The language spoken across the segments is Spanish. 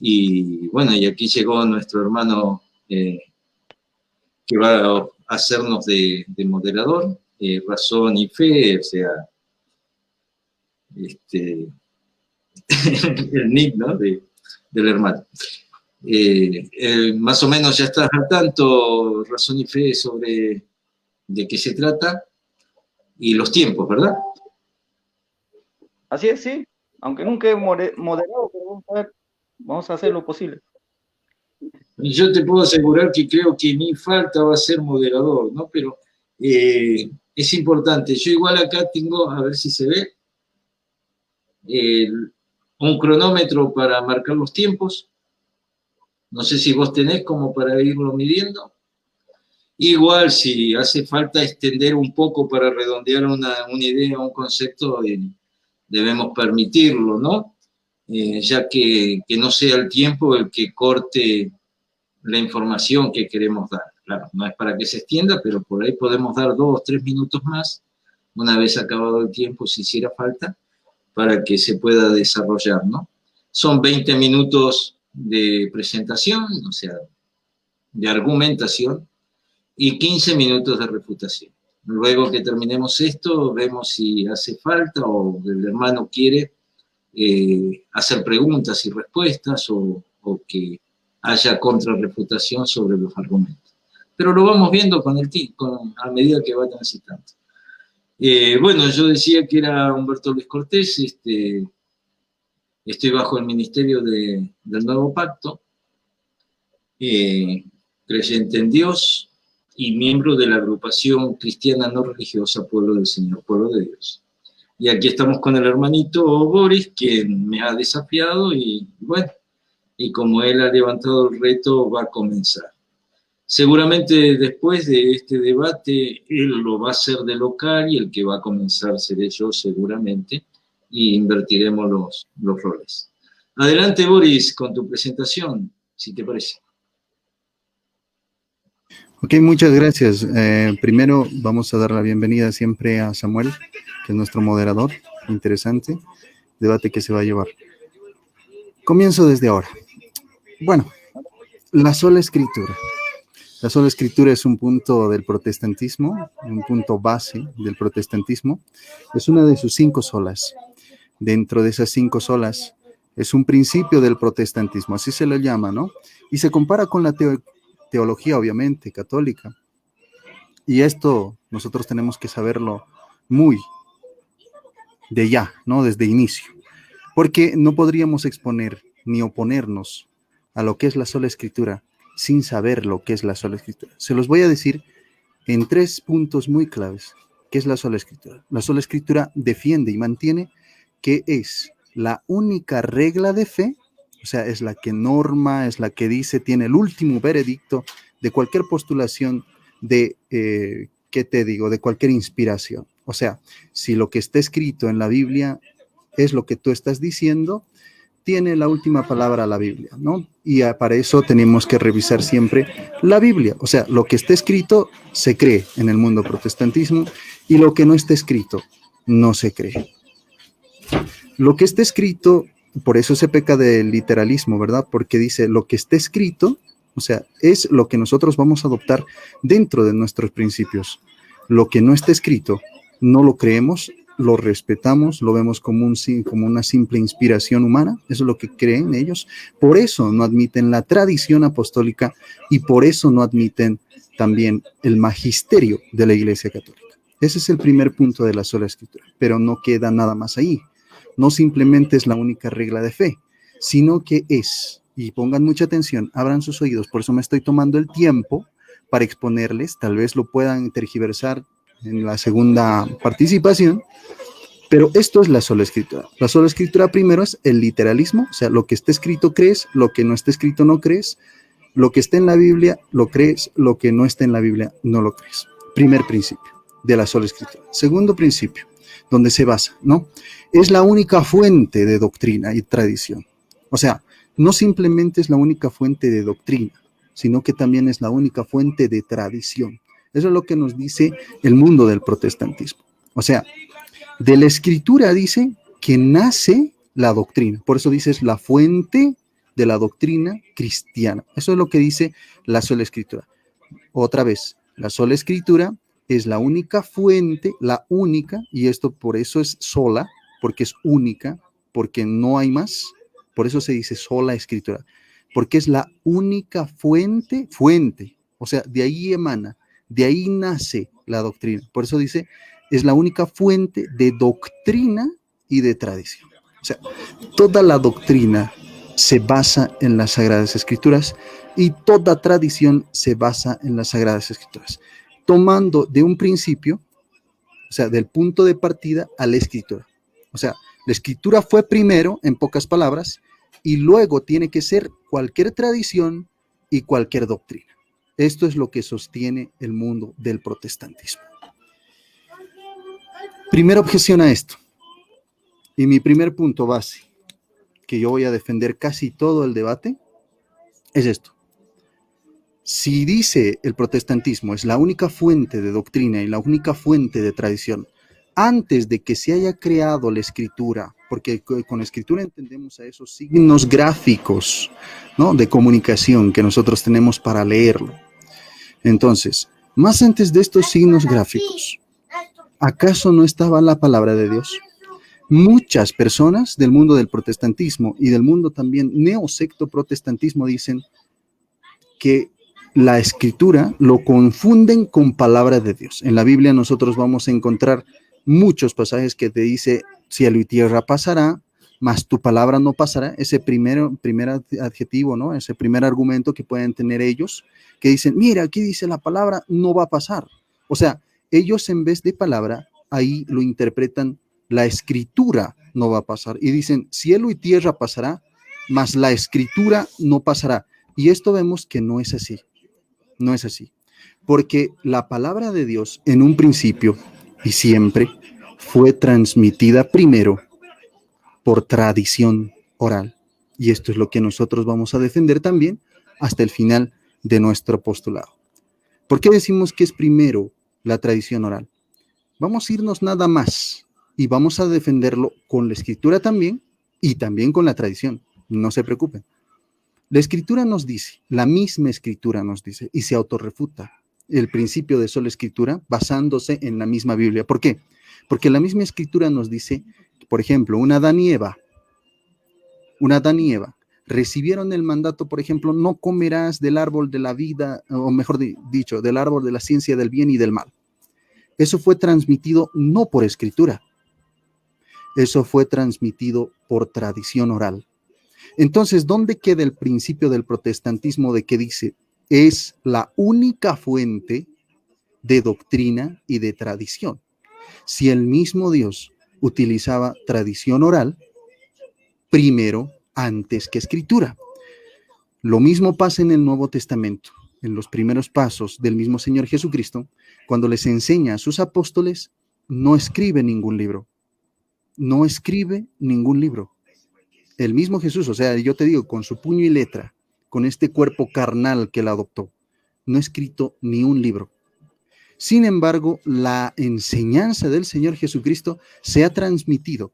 Y bueno, y aquí llegó nuestro hermano que va a hacernos de moderador, razón y fe, o sea, el nick, ¿no? Del hermano. Más o menos ya estás al tanto, razón y fe, sobre de qué se trata y los tiempos, ¿verdad? Así es, sí. Aunque nunca he moderado, pero vamos a hacer lo posible. Y yo te puedo asegurar que creo que mi falta va a ser moderador, ¿no? Pero es importante. Yo igual acá tengo, a ver si se ve, eh, un cronómetro para marcar los tiempos. No sé si vos tenés como para irlo midiendo. Igual, si hace falta extender un poco para redondear una idea, un concepto, debemos permitirlo, ¿no? Ya que no sea el tiempo el que corte la información que queremos dar. Claro, no es para que se extienda, pero por ahí podemos dar 2 o 3 minutos más, una vez acabado el tiempo, si hiciera falta, para que se pueda desarrollar, ¿no? Son 20 minutos de presentación, o sea, de argumentación, y 15 minutos de refutación. Luego que terminemos esto, vemos si hace falta o el hermano quiere hacer preguntas y respuestas o que haya contrarrefutación sobre los argumentos. Pero lo vamos viendo a medida que va transitando. Bueno, yo decía que era Humberto Luis Cortés, estoy bajo el ministerio del Nuevo Pacto, creyente en Dios y miembro de la agrupación cristiana no religiosa Pueblo del Señor, Pueblo de Dios. Y aquí estamos con el hermanito Boris, quien me ha desafiado y bueno, y como él ha levantado el reto, va a comenzar. Seguramente después de este debate, él lo va a hacer de local y el que va a comenzar seré yo seguramente, y invertiremos los roles. Adelante, Boris, con tu presentación, si te parece. Ok, muchas gracias. Primero vamos a dar la bienvenida siempre a Samuel, que es nuestro moderador. Interesante debate que se va a llevar. Comienzo desde ahora. Bueno, la sola escritura. La sola escritura es un punto del protestantismo, un punto base del protestantismo. Es una de sus 5 solas. Dentro de esas 5 solas es un principio del protestantismo, así se lo llama, ¿no? Y se compara con la teología, obviamente, católica. Y esto nosotros tenemos que saberlo muy de ya, ¿no? Desde inicio. Porque no podríamos exponer ni oponernos a lo que es la sola escritura sin saber lo que es la sola escritura. Se los voy a decir en 3 puntos muy claves. ¿Qué es la sola escritura? La sola escritura defiende y mantiene que es la única regla de fe, o sea, es la que norma, es la que dice, tiene el último veredicto de cualquier postulación de, ¿qué te digo?, de cualquier inspiración. O sea, si lo que está escrito en la Biblia es lo que tú estás diciendo, tiene la última palabra la Biblia, ¿no? Y para eso tenemos que revisar siempre la Biblia. O sea, lo que está escrito se cree en el mundo protestantismo y lo que no está escrito no se cree. Lo que está escrito, por eso se peca de literalismo, ¿verdad? Porque dice lo que está escrito, o sea, es lo que nosotros vamos a adoptar dentro de nuestros principios. Lo que no está escrito, no lo creemos, lo respetamos, lo vemos como una simple inspiración humana, eso es lo que creen ellos. Por eso no admiten la tradición apostólica y por eso no admiten también el magisterio de la Iglesia Católica. Ese es el primer punto de la sola escritura, pero no queda nada más ahí. No simplemente es la única regla de fe, sino que es, y pongan mucha atención, abran sus oídos, por eso me estoy tomando el tiempo para exponerles, tal vez lo puedan tergiversar en la segunda participación, pero esto es la sola escritura. La sola escritura primero es el literalismo, o sea, lo que está escrito crees, lo que no está escrito no crees, lo que está en la Biblia lo crees, lo que no está en la Biblia no lo crees. Primer principio de la sola escritura. Segundo principio, donde se basa, ¿no? Es la única fuente de doctrina y tradición. O sea, no simplemente es la única fuente de doctrina, sino que también es la única fuente de tradición. Eso es lo que nos dice el mundo del protestantismo. O sea, de la escritura dice que nace la doctrina. Por eso dices la fuente de la doctrina cristiana. Eso es lo que dice la sola escritura. Otra vez, la sola escritura es la única fuente, la única, y esto por eso es sola, porque es única, porque no hay más, por eso se dice sola escritura, porque es la única fuente, o sea, de ahí emana, de ahí nace la doctrina. Por eso dice, es la única fuente de doctrina y de tradición. O sea, toda la doctrina se basa en las Sagradas Escrituras y toda tradición se basa en las Sagradas Escrituras, tomando de un principio, o sea, del punto de partida a la Escritura. O sea, la Escritura fue primero, en pocas palabras, y luego tiene que ser cualquier tradición y cualquier doctrina. Esto es lo que sostiene el mundo del protestantismo. Primera objeción a esto, y mi primer punto base, que yo voy a defender casi todo el debate, es esto. Si dice el protestantismo es la única fuente de doctrina y la única fuente de tradición, antes de que se haya creado la escritura, porque con escritura entendemos a esos signos gráficos, ¿no?, de comunicación que nosotros tenemos para leerlo. Entonces, más antes de estos signos gráficos, ¿acaso no estaba la palabra de Dios? Muchas personas del mundo del protestantismo y del mundo también neosecto protestantismo dicen que la escritura lo confunden con palabra de Dios. En la Biblia nosotros vamos a encontrar muchos pasajes que te dice cielo y tierra pasará, mas tu palabra no pasará. Ese primer adjetivo, ¿no? Ese primer argumento que pueden tener ellos, que dicen, mira, aquí dice la palabra no va a pasar. O sea, ellos en vez de palabra, ahí lo interpretan la escritura no va a pasar. Y dicen, cielo y tierra pasará, mas la escritura no pasará. Y esto vemos que no es así. No es así. Porque la palabra de Dios en un principio y siempre fue transmitida primero por tradición oral. Y esto es lo que nosotros vamos a defender también hasta el final de nuestro postulado. ¿Por qué decimos que es primero la tradición oral? Vamos a irnos nada más y vamos a defenderlo con la escritura también y también con la tradición. No se preocupen. La escritura nos dice, la misma escritura nos dice, y se autorrefuta el principio de sola escritura basándose en la misma Biblia. ¿Por qué? Porque la misma escritura nos dice, por ejemplo, un Adán y Eva recibieron el mandato, por ejemplo, no comerás del árbol de la vida, o mejor dicho, del árbol de la ciencia del bien y del mal. Eso fue transmitido no por escritura, eso fue transmitido por tradición oral. Entonces, ¿dónde queda el principio del protestantismo de que dice es la única fuente de doctrina y de tradición? Si el mismo Dios utilizaba tradición oral primero antes que escritura. Lo mismo pasa en el Nuevo Testamento, en los primeros pasos del mismo Señor Jesucristo, cuando les enseña a sus apóstoles, no escribe ningún libro. No escribe ningún libro. El mismo Jesús, o sea, yo te digo, con su puño y letra, con este cuerpo carnal que él adoptó, no ha escrito ni un libro. Sin embargo, la enseñanza del Señor Jesucristo se ha transmitido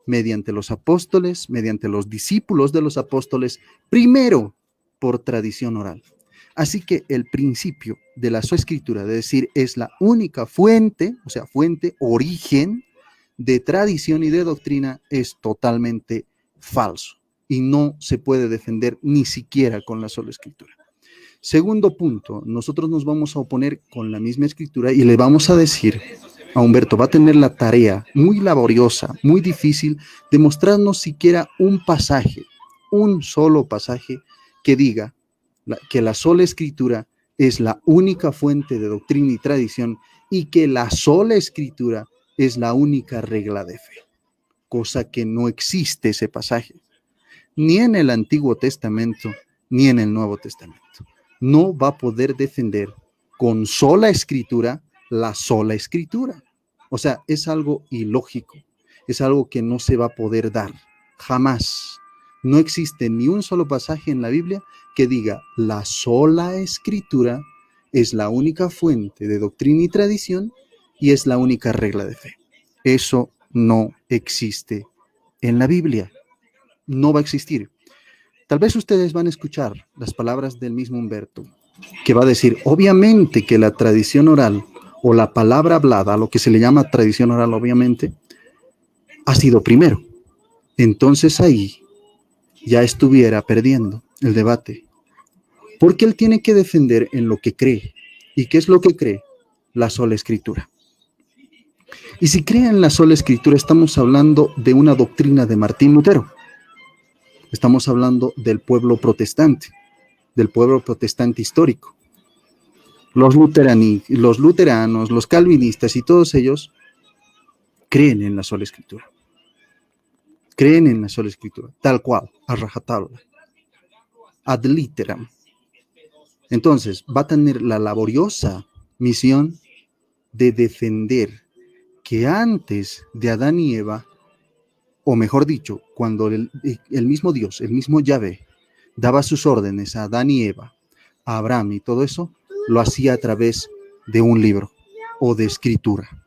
mediante los apóstoles, mediante los discípulos de los apóstoles, primero por tradición oral. Así que el principio de la sola escritura, de decir es la única fuente, o sea, fuente, origen de tradición y de doctrina, es totalmente falso y no se puede defender ni siquiera con la sola escritura. Segundo punto, nosotros nos vamos a oponer con la misma escritura y le vamos a decir a Humberto, va a tener la tarea muy laboriosa, muy difícil, de mostrarnos siquiera un pasaje, un solo pasaje que diga que la sola escritura es la única fuente de doctrina y tradición y que la sola escritura es la única regla de fe, cosa que no existe ese pasaje, ni en el Antiguo Testamento, ni en el Nuevo Testamento. No va a poder defender con sola escritura la sola escritura. O sea, es algo ilógico, es algo que no se va a poder dar, jamás. No existe ni un solo pasaje en la Biblia que diga la sola escritura es la única fuente de doctrina y tradición y es la única regla de fe. Eso no existe en la Biblia, no va a existir. Tal vez ustedes van a escuchar las palabras del mismo Humberto, que va a decir, obviamente que la tradición oral o la palabra hablada, lo que se le llama tradición oral, obviamente, ha sido primero. Entonces ahí ya estuviera perdiendo el debate. Porque él tiene que defender en lo que cree. ¿Y qué es lo que cree? La sola escritura. Y si cree en la sola escritura, estamos hablando de una doctrina de Martín Lutero. Estamos hablando del pueblo protestante histórico. Los luteranos, los calvinistas y todos ellos creen en la sola escritura. Creen en la sola escritura, tal cual, a rajatabla, ad literam. Entonces, va a tener la laboriosa misión de defender que antes de Adán y Eva, o mejor dicho, cuando el mismo Dios, el mismo Yahvé, daba sus órdenes a Adán y Eva, a Abraham y todo eso, lo hacía a través de un libro o de escritura.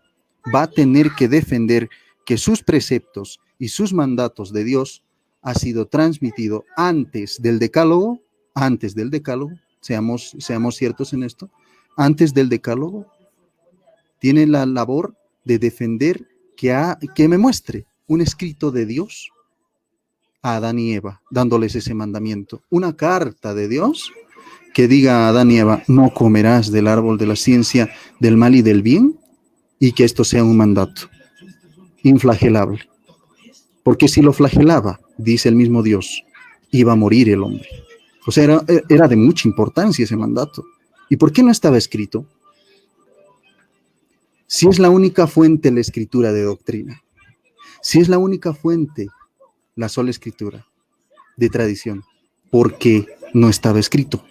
Va a tener que defender que sus preceptos y sus mandatos de Dios ha sido transmitido antes del decálogo, seamos ciertos en esto, antes del decálogo, tiene la labor de defender que me muestre un escrito de Dios a Adán y Eva, dándoles ese mandamiento. Una carta de Dios que diga a Adán y Eva, no comerás del árbol de la ciencia del mal y del bien, y que esto sea un mandato inflagelable. Porque si lo flagelaba, dice el mismo Dios, iba a morir el hombre. O sea, era de mucha importancia ese mandato. ¿Y por qué no estaba escrito? Si es la única fuente la escritura de doctrina, si es la única fuente la sola escritura de tradición, ¿por qué no estaba escrito?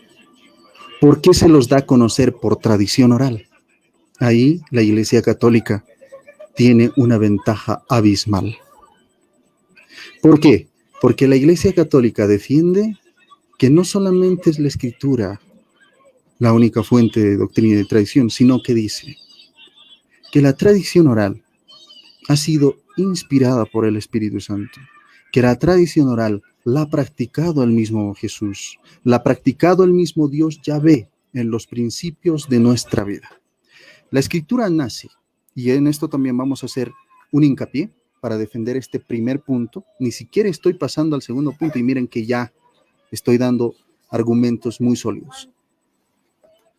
¿Por qué se los da a conocer por tradición oral? Ahí la Iglesia Católica tiene una ventaja abismal. ¿Por qué? Porque la Iglesia Católica defiende que no solamente es la escritura la única fuente de doctrina y de tradición, sino que dice que la tradición oral ha sido inspirada por el Espíritu Santo, que la tradición oral la ha practicado el mismo Jesús, la ha practicado el mismo Dios Yahvé en los principios de nuestra vida. La escritura nace, y en esto también vamos a hacer un hincapié para defender este primer punto. Ni siquiera estoy pasando al segundo punto y miren que ya estoy dando argumentos muy sólidos.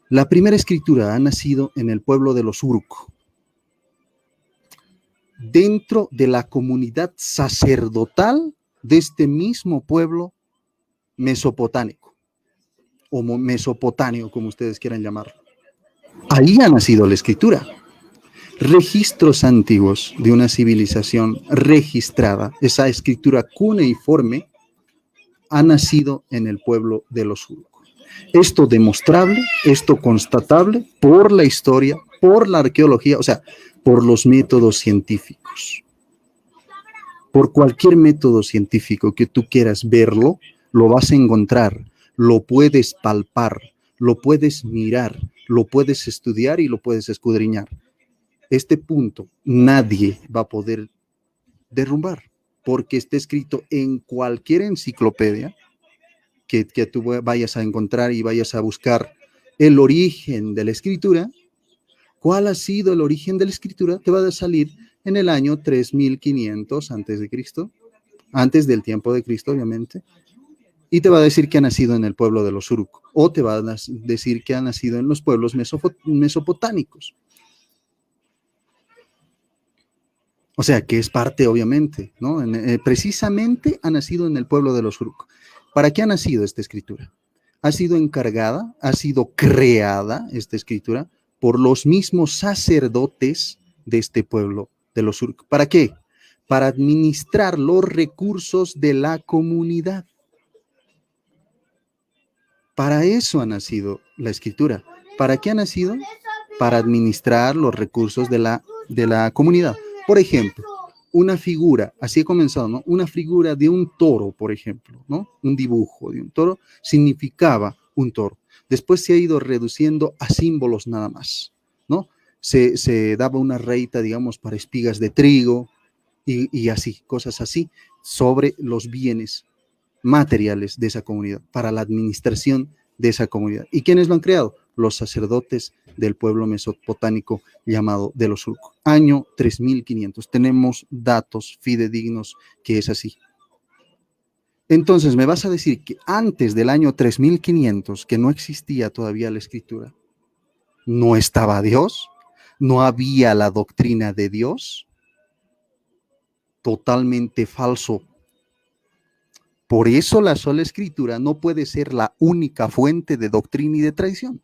La primera escritura ha nacido en el pueblo de los Uruk, dentro de la comunidad sacerdotal de este mismo pueblo mesopotámico, o mesopotáneo, como ustedes quieran llamarlo. Ahí ha nacido la escritura. Registros antiguos de una civilización registrada, esa escritura cuneiforme, ha nacido en el pueblo de los Uruk. Esto demostrable, esto constatable por la historia, por la arqueología, o sea, por los métodos científicos. Por cualquier método científico que tú quieras verlo, lo vas a encontrar, lo puedes palpar, lo puedes mirar, lo puedes estudiar y lo puedes escudriñar. Este punto nadie va a poder derrumbar, porque está escrito en cualquier enciclopedia que tú vayas a encontrar y vayas a buscar el origen de la escritura. ¿Cuál ha sido el origen de la escritura? Te va a salir en el año 3500 antes de Cristo, antes del tiempo de Cristo, obviamente, y te va a decir que ha nacido en el pueblo de los Uruk, o te va a decir que ha nacido en los pueblos mesopotámicos. O sea, que es parte, obviamente, ¿no? Precisamente ha nacido en el pueblo de los Uruk. ¿Para qué ha nacido esta escritura? Ha sido encargada, ha sido creada esta escritura por los mismos sacerdotes de este pueblo de los Uruk. ¿Para qué? Para administrar los recursos de la comunidad. Para eso ha nacido la escritura. ¿Para qué ha nacido? Para administrar los recursos de la comunidad. Por ejemplo, una figura, así he comenzado, ¿no? Una figura de un toro, por ejemplo, ¿no? Un dibujo de un toro significaba un toro. Después se ha ido reduciendo a símbolos nada más, ¿no? Se daba una reita, digamos, para espigas de trigo y así, cosas así, sobre los bienes materiales de esa comunidad, para la administración de esa comunidad. ¿Y quiénes lo han creado? Los sacerdotes del pueblo mesopotámico llamado de los Uruk. Año 3500. Tenemos datos fidedignos que es así. Entonces, me vas a decir que antes del año 3500, que no existía todavía la escritura, no estaba Dios, no había la doctrina de Dios. Totalmente falso. Por eso la sola escritura no puede ser la única fuente de doctrina y de tradición,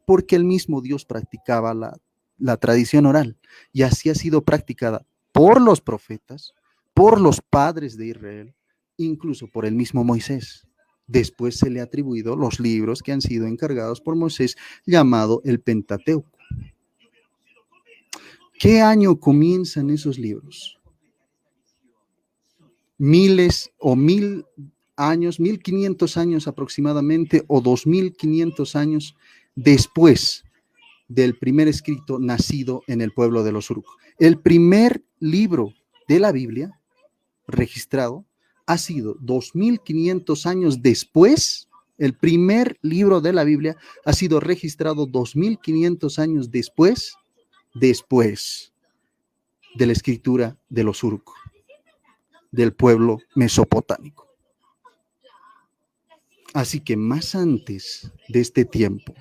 porque el mismo Dios practicaba la tradición oral y así ha sido practicada por los profetas, por los padres de Israel, incluso por el mismo Moisés. Después se le ha atribuido los libros que han sido encargados por Moisés, llamado el Pentateuco. ¿Qué año comienzan esos libros? Miles o 1000 años, 1500 años aproximadamente, o 2500 años después del primer escrito nacido en el pueblo de los Uruk. El primer libro de la Biblia registrado ha sido 2500 años después. El primer libro de la Biblia ha sido registrado 2500 años después de la escritura de los Uruk, del pueblo mesopotámico. Así que más antes de este tiempo,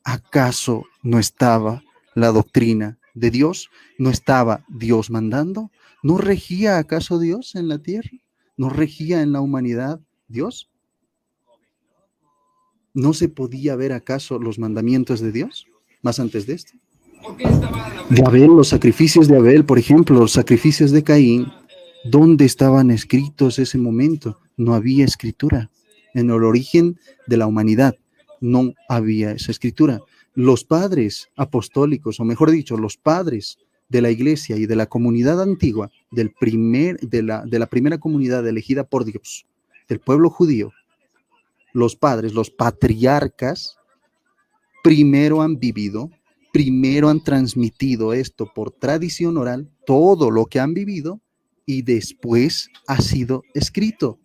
¿acaso no estaba la doctrina de Dios? ¿No estaba Dios mandando? ¿No regía acaso Dios en la tierra? ¿No regía en la humanidad Dios? ¿No se podía ver acaso los mandamientos de Dios más antes de esto? De Abel, los sacrificios de Abel, por ejemplo, los sacrificios de Caín, ¿dónde estaban escritos ese momento? No había escritura. En el origen de la humanidad no había esa escritura. Los padres apostólicos, o mejor dicho, los padres de la iglesia y de la comunidad antigua, de la primera comunidad elegida por Dios, del pueblo judío, los padres, los patriarcas, primero han vivido, primero han transmitido esto por tradición oral, todo lo que han vivido, y después ha sido escrito.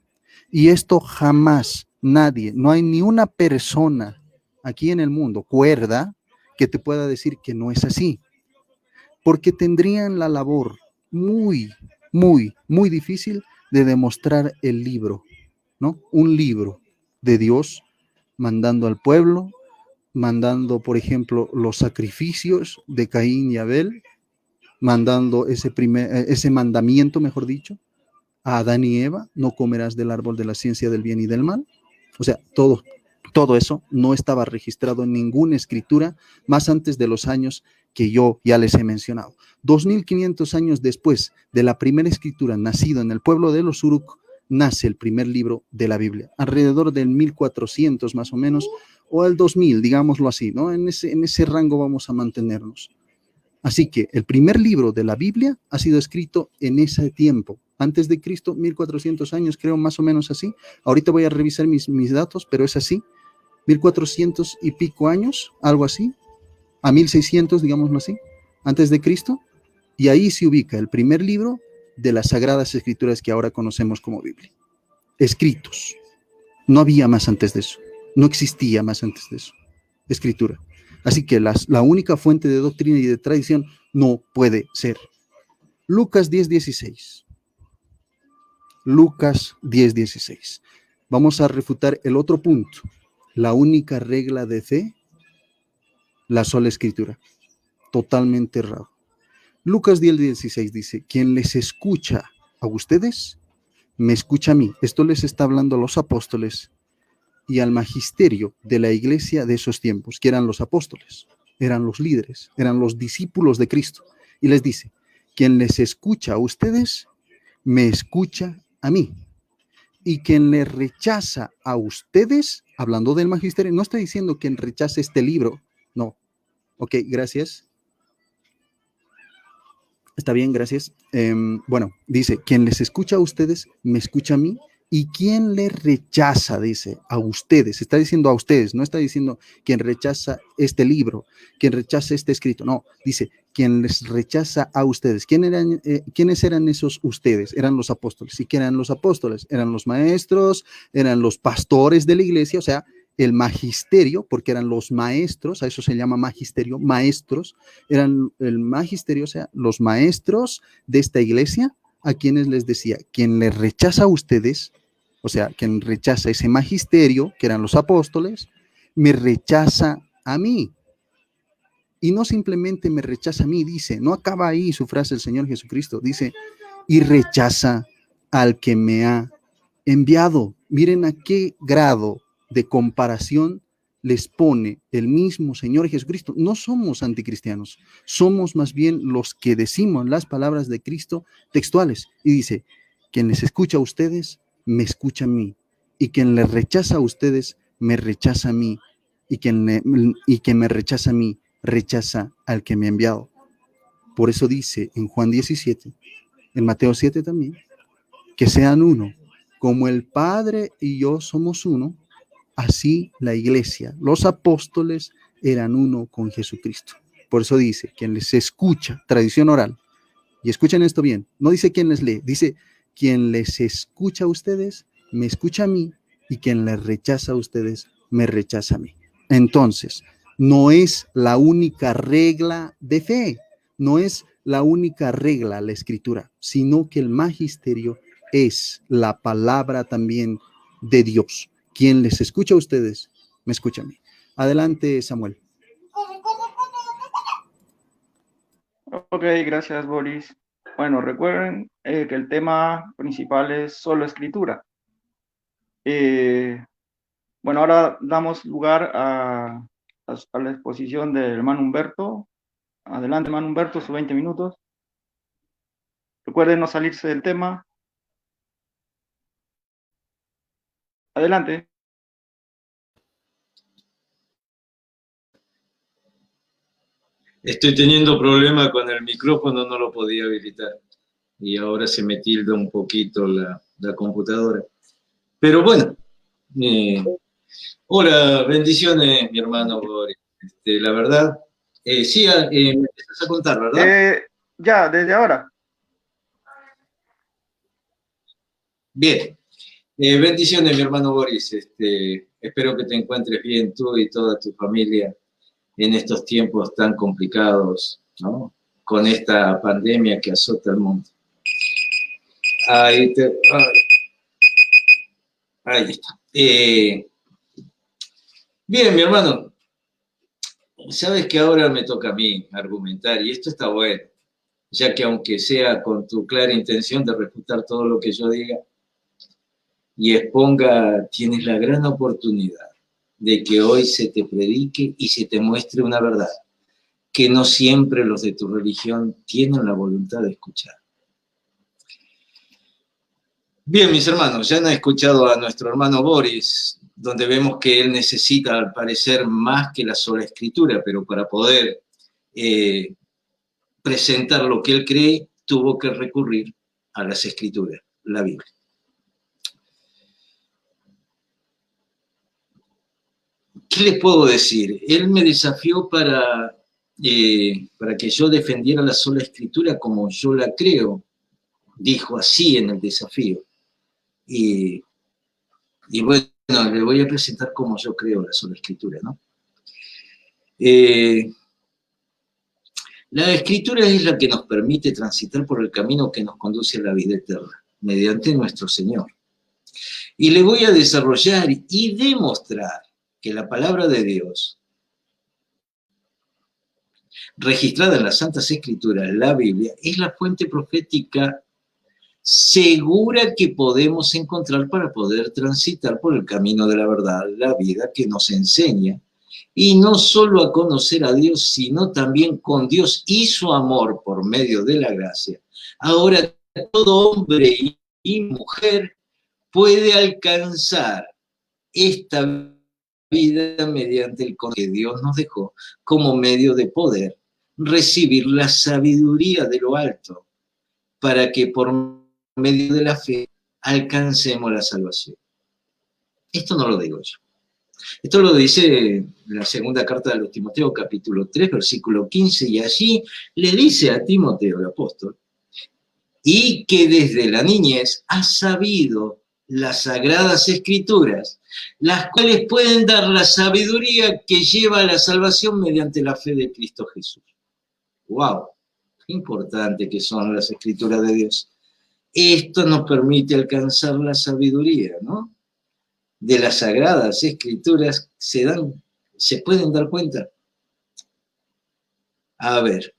Y esto jamás nadie, no hay ni una persona aquí en el mundo cuerda que te pueda decir que no es así, porque tendrían la labor muy, muy, muy difícil de demostrar el libro, ¿no? Un libro de Dios mandando al pueblo, mandando, por ejemplo, los sacrificios de Caín y Abel, mandando ese mandamiento, mejor dicho, a Adán y Eva: no comerás del árbol de la ciencia del bien y del mal. O sea, todo eso no estaba registrado en ninguna escritura más antes de los años que yo ya les he mencionado. 2500 años después de la primera escritura nacido en el pueblo de los Uruk, nace el primer libro de la Biblia, alrededor del 1400 más o menos, o el 2000, digámoslo así, ¿no? En ese rango vamos a mantenernos. Así que el primer libro de la Biblia ha sido escrito en ese tiempo, antes de Cristo, 1400 años, creo, más o menos así. Ahorita voy a revisar mis datos, pero es así, 1400 y pico años, algo así, a 1600, digámoslo así, antes de Cristo, y ahí se ubica el primer libro de las Sagradas Escrituras que ahora conocemos como Biblia. Escritos. No había más antes de eso. No existía más antes de eso. Escritura. Así que la única fuente de doctrina y de tradición no puede ser. Lucas 10:16. Lucas 10:16. Vamos a refutar el otro punto. La única regla de fe, la sola escritura. Totalmente errado. Lucas 10:16 dice: quien les escucha a ustedes, me escucha a mí. Esto les está hablando a los apóstoles y al magisterio de la iglesia de esos tiempos, que eran los apóstoles, eran los líderes, eran los discípulos de Cristo. Y les dice: quien les escucha a ustedes, me escucha a mí. Y quien les rechaza a ustedes, hablando del magisterio, no está diciendo quien rechace este libro, no. Ok, gracias. Está bien, gracias. Bueno, dice: quien les escucha a ustedes, me escucha a mí. Y quien les rechaza, dice, a ustedes. Está diciendo a ustedes, no está diciendo quien rechaza este libro, quien rechaza este escrito. No, dice: quien les rechaza a ustedes. ¿Quiénes eran esos ustedes? Eran los apóstoles. ¿Y qué eran los apóstoles? Eran los maestros, eran los pastores de la iglesia, o sea, el magisterio, porque eran los maestros, a eso se llama magisterio, maestros, eran el magisterio, o sea, los maestros de esta iglesia, a quienes les decía, quien les rechaza a ustedes, o sea, quien rechaza ese magisterio, que eran los apóstoles, me rechaza a mí. Y no simplemente me rechaza a mí, dice, no acaba ahí su frase el Señor Jesucristo, dice, y rechaza al que me ha enviado. Miren a qué grado de comparación les pone el mismo Señor Jesucristo. No somos anticristianos, somos más bien los que decimos las palabras de Cristo textuales. Y dice, quien les escucha a ustedes, me escucha a mí. Y quien les rechaza a ustedes, me rechaza a mí. Y quien me rechaza a mí, rechaza al que me ha enviado. Por eso dice en Juan 17, en Mateo 7 también, que sean uno, como el Padre y yo somos uno, así la iglesia, los apóstoles eran uno con Jesucristo. Por eso dice, quien les escucha, tradición oral, y escuchen esto bien, no dice quien les lee, dice, quien les escucha a ustedes, me escucha a mí, y quien les rechaza a ustedes, me rechaza a mí. Entonces, no es la única regla de fe, no es la única regla la escritura, sino que el magisterio es la palabra también de Dios. Quien les escucha a ustedes, me escucha a mí. Adelante, Samuel. Ok, gracias, Boris. Bueno, recuerden que el tema principal es solo escritura. Bueno, ahora damos lugar a la exposición del hermano Humberto. Adelante, hermano Humberto, sus 20 minutos. Recuerden no salirse del tema. Adelante. Estoy teniendo problema con el micrófono, no lo podía habilitar. Y ahora se me tilda un poquito la computadora. Pero bueno, hola, bendiciones, mi hermano Boris. La verdad, sí, me empiezas a contar, ¿verdad? Ya, desde ahora. Bien, bendiciones, mi hermano Boris. Espero que te encuentres bien tú y toda tu familia en estos tiempos tan complicados, ¿no? Con esta pandemia que azota el mundo. Ahí está. Bien, mi hermano, sabes que ahora me toca a mí argumentar, y esto está bueno, ya que aunque sea con tu clara intención de refutar todo lo que yo diga y exponga, tienes la gran oportunidad de que hoy se te predique y se te muestre una verdad que no siempre los de tu religión tienen la voluntad de escuchar. Bien, mis hermanos, ya han escuchado a nuestro hermano Boris, donde vemos que él necesita, al parecer, más que la sola escritura, pero para poder presentar lo que él cree, tuvo que recurrir a las escrituras, la Biblia. ¿Qué les puedo decir? Él me desafió para que yo defendiera la sola escritura como yo la creo, dijo así en el desafío. Y bueno, le voy a presentar cómo yo creo la sola escritura, ¿no? La escritura es la que nos permite transitar por el camino que nos conduce a la vida eterna, mediante nuestro Señor. Y le voy a desarrollar y demostrar que la palabra de Dios, registrada en las Santas Escrituras, la Biblia, es la fuente profética segura que podemos encontrar para poder transitar por el camino de la verdad, la vida que nos enseña, y no solo a conocer a Dios, sino también con Dios y su amor por medio de la gracia. Ahora todo hombre y mujer puede alcanzar esta vida mediante el conocimiento que Dios nos dejó como medio de poder recibir la sabiduría de lo alto para que por medio de la fe alcancemos la salvación. Esto no lo digo yo. Esto lo dice la segunda carta de los Timoteos, capítulo 3, versículo 15, y allí le dice a Timoteo, el apóstol, y que desde la niñez has sabido las sagradas escrituras, las cuales pueden dar la sabiduría que lleva a la salvación mediante la fe de Cristo Jesús. ¡Wow! Qué importante que son las escrituras de Dios. Esto nos permite alcanzar la sabiduría, ¿no? De las sagradas escrituras se pueden dar cuenta. A ver,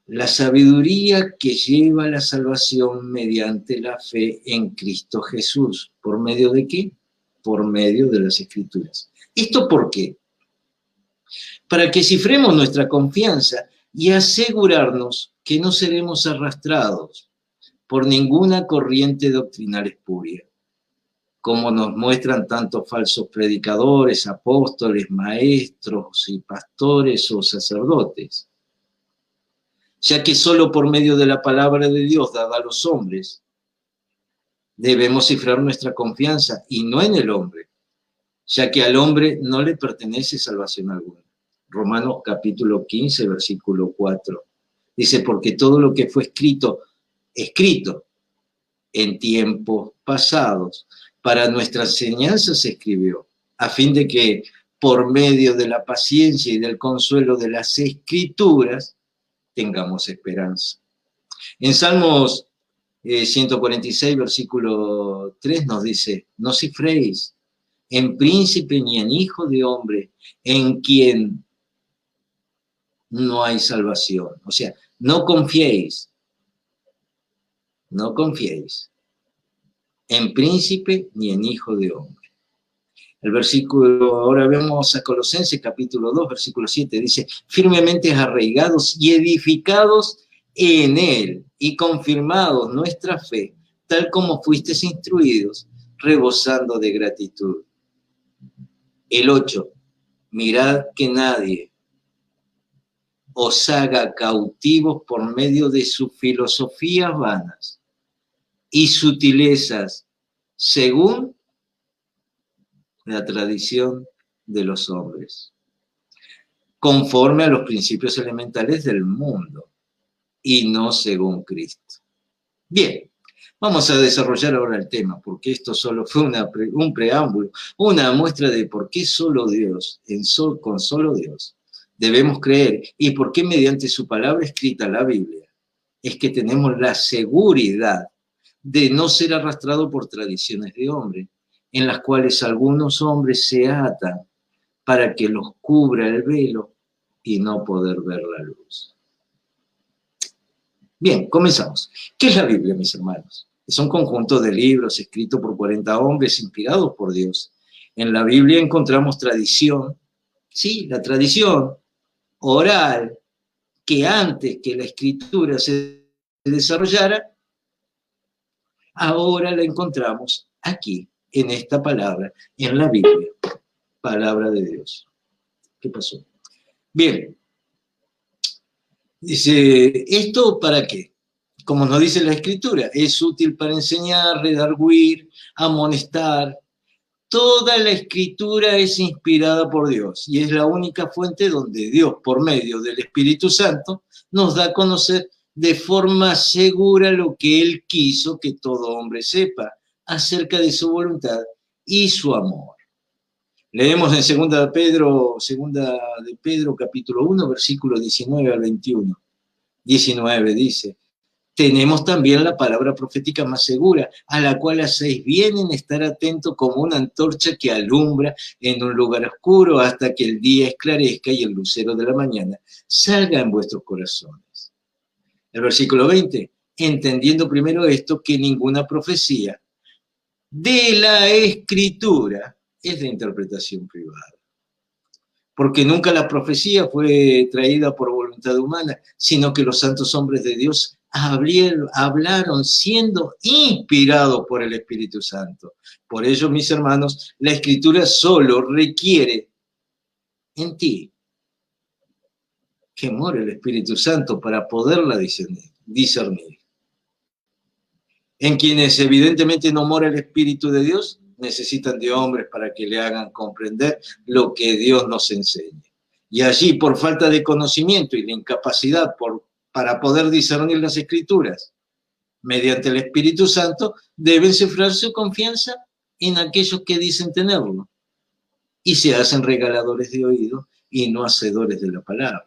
la sabiduría que lleva a la salvación mediante la fe en Cristo Jesús. ¿Por medio de qué? Por medio de las escrituras. ¿Esto por qué? Para que cifremos nuestra confianza y asegurarnos que no seremos arrastrados por ninguna corriente doctrinal espuria, como nos muestran tantos falsos predicadores, apóstoles, maestros y pastores o sacerdotes, ya que solo por medio de la palabra de Dios dada a los hombres debemos cifrar nuestra confianza y no en el hombre, ya que al hombre no le pertenece salvación alguna. Romanos capítulo 15, versículo 4. Dice, porque todo lo que fue escrito en tiempos pasados, para nuestra enseñanza se escribió, a fin de que por medio de la paciencia y del consuelo de las escrituras tengamos esperanza. En Salmos 146, versículo 3 nos dice, no cifréis en príncipe ni en hijo de hombre, en quien no hay salvación. O sea, no confiéis en príncipe ni en hijo de hombre. El versículo, ahora vemos a Colosenses capítulo 2, versículo 7, dice, firmemente arraigados y edificados en él y confirmados nuestra fe, tal como fuisteis instruidos, rebosando de gratitud. El 8, mirad que nadie os haga cautivos por medio de sus filosofías vanas y sutilezas según la tradición de los hombres, conforme a los principios elementales del mundo y no según Cristo. Bien, vamos a desarrollar ahora el tema, porque esto solo fue un preámbulo, una muestra de por qué solo Dios, con solo Dios, debemos creer y por qué mediante su palabra escrita, la Biblia, es que tenemos la seguridad de no ser arrastrado por tradiciones de hombre, en las cuales algunos hombres se atan para que los cubra el velo y no poder ver la luz. Bien, comenzamos. ¿Qué es la Biblia, mis hermanos? Es un conjunto de libros escritos por 40 hombres inspirados por Dios. En la Biblia encontramos tradición, sí, la tradición oral, que antes que la escritura se desarrollara, ahora la encontramos aquí, en esta palabra, en la Biblia, palabra de Dios. ¿Qué pasó? Bien, dice, ¿esto para qué? Como nos dice la Escritura, es útil para enseñar, redarguir, amonestar. Toda la Escritura es inspirada por Dios y es la única fuente donde Dios, por medio del Espíritu Santo, nos da a conocer de forma segura lo que Él quiso que todo hombre sepa acerca de su voluntad y su amor. Leemos en 2 de Pedro, capítulo 1, versículo 19 al 21. 19 dice, tenemos también la palabra profética más segura, a la cual hacéis bien en estar atento como una antorcha que alumbra en un lugar oscuro hasta que el día esclarezca y el lucero de la mañana salga en vuestros corazones. El versículo 20, entendiendo primero esto, que ninguna profecía de la Escritura es de interpretación privada. Porque nunca la profecía fue traída por voluntad humana, sino que los santos hombres de Dios hablaron siendo inspirados por el Espíritu Santo. Por ello, mis hermanos, la Escritura solo requiere en ti que more el Espíritu Santo para poderla discernir. En quienes evidentemente no mora el Espíritu de Dios, necesitan de hombres para que le hagan comprender lo que Dios nos enseña. Y allí, por falta de conocimiento y la incapacidad para poder discernir las Escrituras, mediante el Espíritu Santo, deben cifrar su confianza en aquellos que dicen tenerlo y se hacen regaladores de oído y no hacedores de la palabra.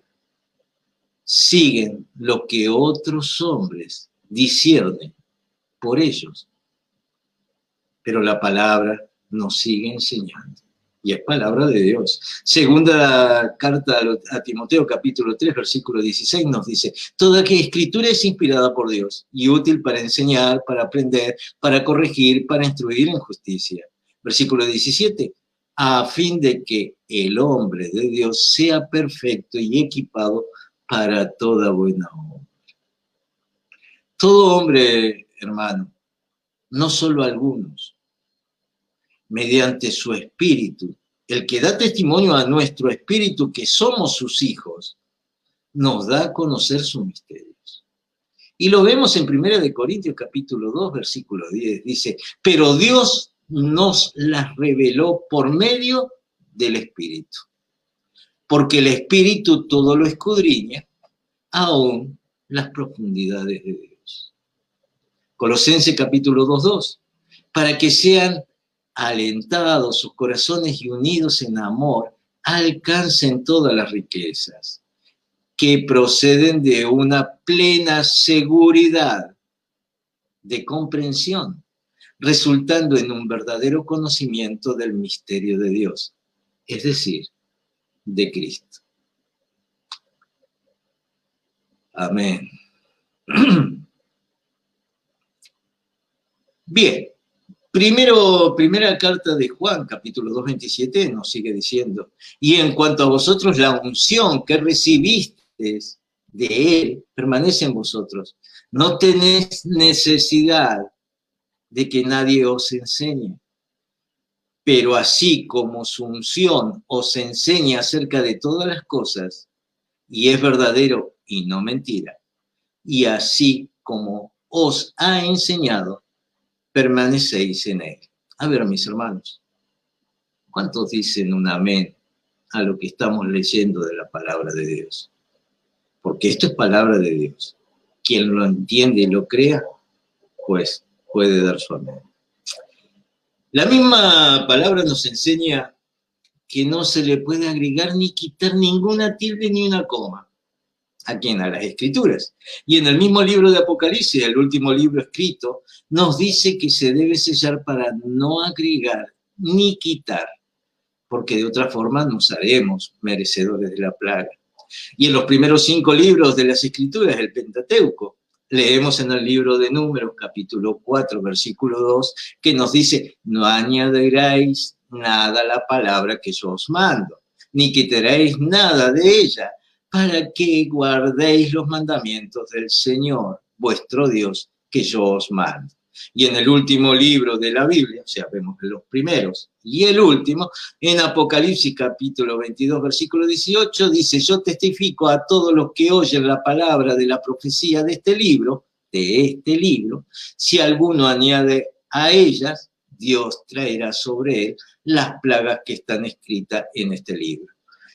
Siguen lo que otros hombres disciernen por ellos, pero la palabra nos sigue enseñando. Y es palabra de Dios. Segunda carta a Timoteo, capítulo 3, versículo 16, nos dice: toda que escritura es inspirada por Dios y útil para enseñar, para aprender, para corregir, para instruir en justicia. Versículo 17, a fin de que el hombre de Dios sea perfecto y equipado para toda buena obra. Todo hombre, hermano, no solo algunos, mediante su espíritu, el que da testimonio a nuestro espíritu que somos sus hijos, nos da a conocer sus misterios. Y lo vemos en 1 Corintios capítulo 2, versículo 10, dice: pero Dios nos las reveló por medio del Espíritu, porque el Espíritu todo lo escudriña, aún las profundidades de Dios. Colosenses capítulo 2, para que sean alentados sus corazones y unidos en amor, alcancen todas las riquezas que proceden de una plena seguridad de comprensión, resultando en un verdadero conocimiento del misterio de Dios, es decir, de Cristo. Amén. Bien. Primera carta de Juan, capítulo 2, 27, nos sigue diciendo: y en cuanto a vosotros, la unción que recibisteis de él permanece en vosotros. No tenéis necesidad de que nadie os enseñe, pero así como su unción os enseña acerca de todas las cosas, y es verdadero y no mentira, y así como os ha enseñado, permanecéis en él. A ver, mis hermanos, ¿cuántos dicen un amén a lo que estamos leyendo de la palabra de Dios? Porque esto es palabra de Dios. Quien lo entiende y lo crea, pues puede dar su amén. La misma palabra nos enseña que no se le puede agregar ni quitar ninguna tilde ni una coma. ¿A quién? A las Escrituras. Y en el mismo libro de Apocalipsis, el último libro escrito, nos dice que se debe sellar para no agregar ni quitar, porque de otra forma nos haremos merecedores de la plaga. Y en los primeros 5 libros de las Escrituras, el Pentateuco, leemos en el libro de Números, capítulo 4, versículo 2, que nos dice: no añadiréis nada a la palabra que yo os mando, ni quitaréis nada de ella, para que guardéis los mandamientos del Señor, vuestro Dios, que yo os mando. Y en el último libro de la Biblia, o sea, vemos los primeros y el último, en Apocalipsis capítulo 22, versículo 18, dice: yo testifico a todos los que oyen la palabra de la profecía de este libro, si alguno añade a ellas, Dios traerá sobre él las plagas que están escritas en este libro.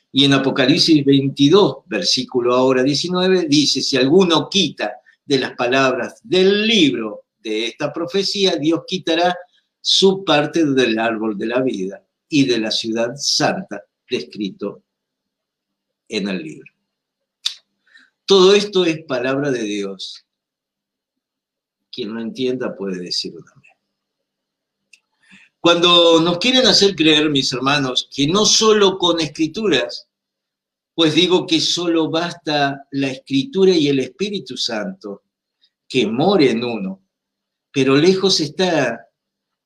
Y en Apocalipsis 22, versículo ahora 19, dice: si alguno quita de las palabras del libro de esta profecía, Dios quitará su parte del árbol de la vida y de la ciudad santa descrito en el libro. Todo esto es palabra de Dios. Quien no entienda puede decir un amén. Cuando nos quieren hacer creer, mis hermanos, que no solo con escrituras, pues digo que solo basta la Escritura y el Espíritu Santo, que more en uno, pero lejos está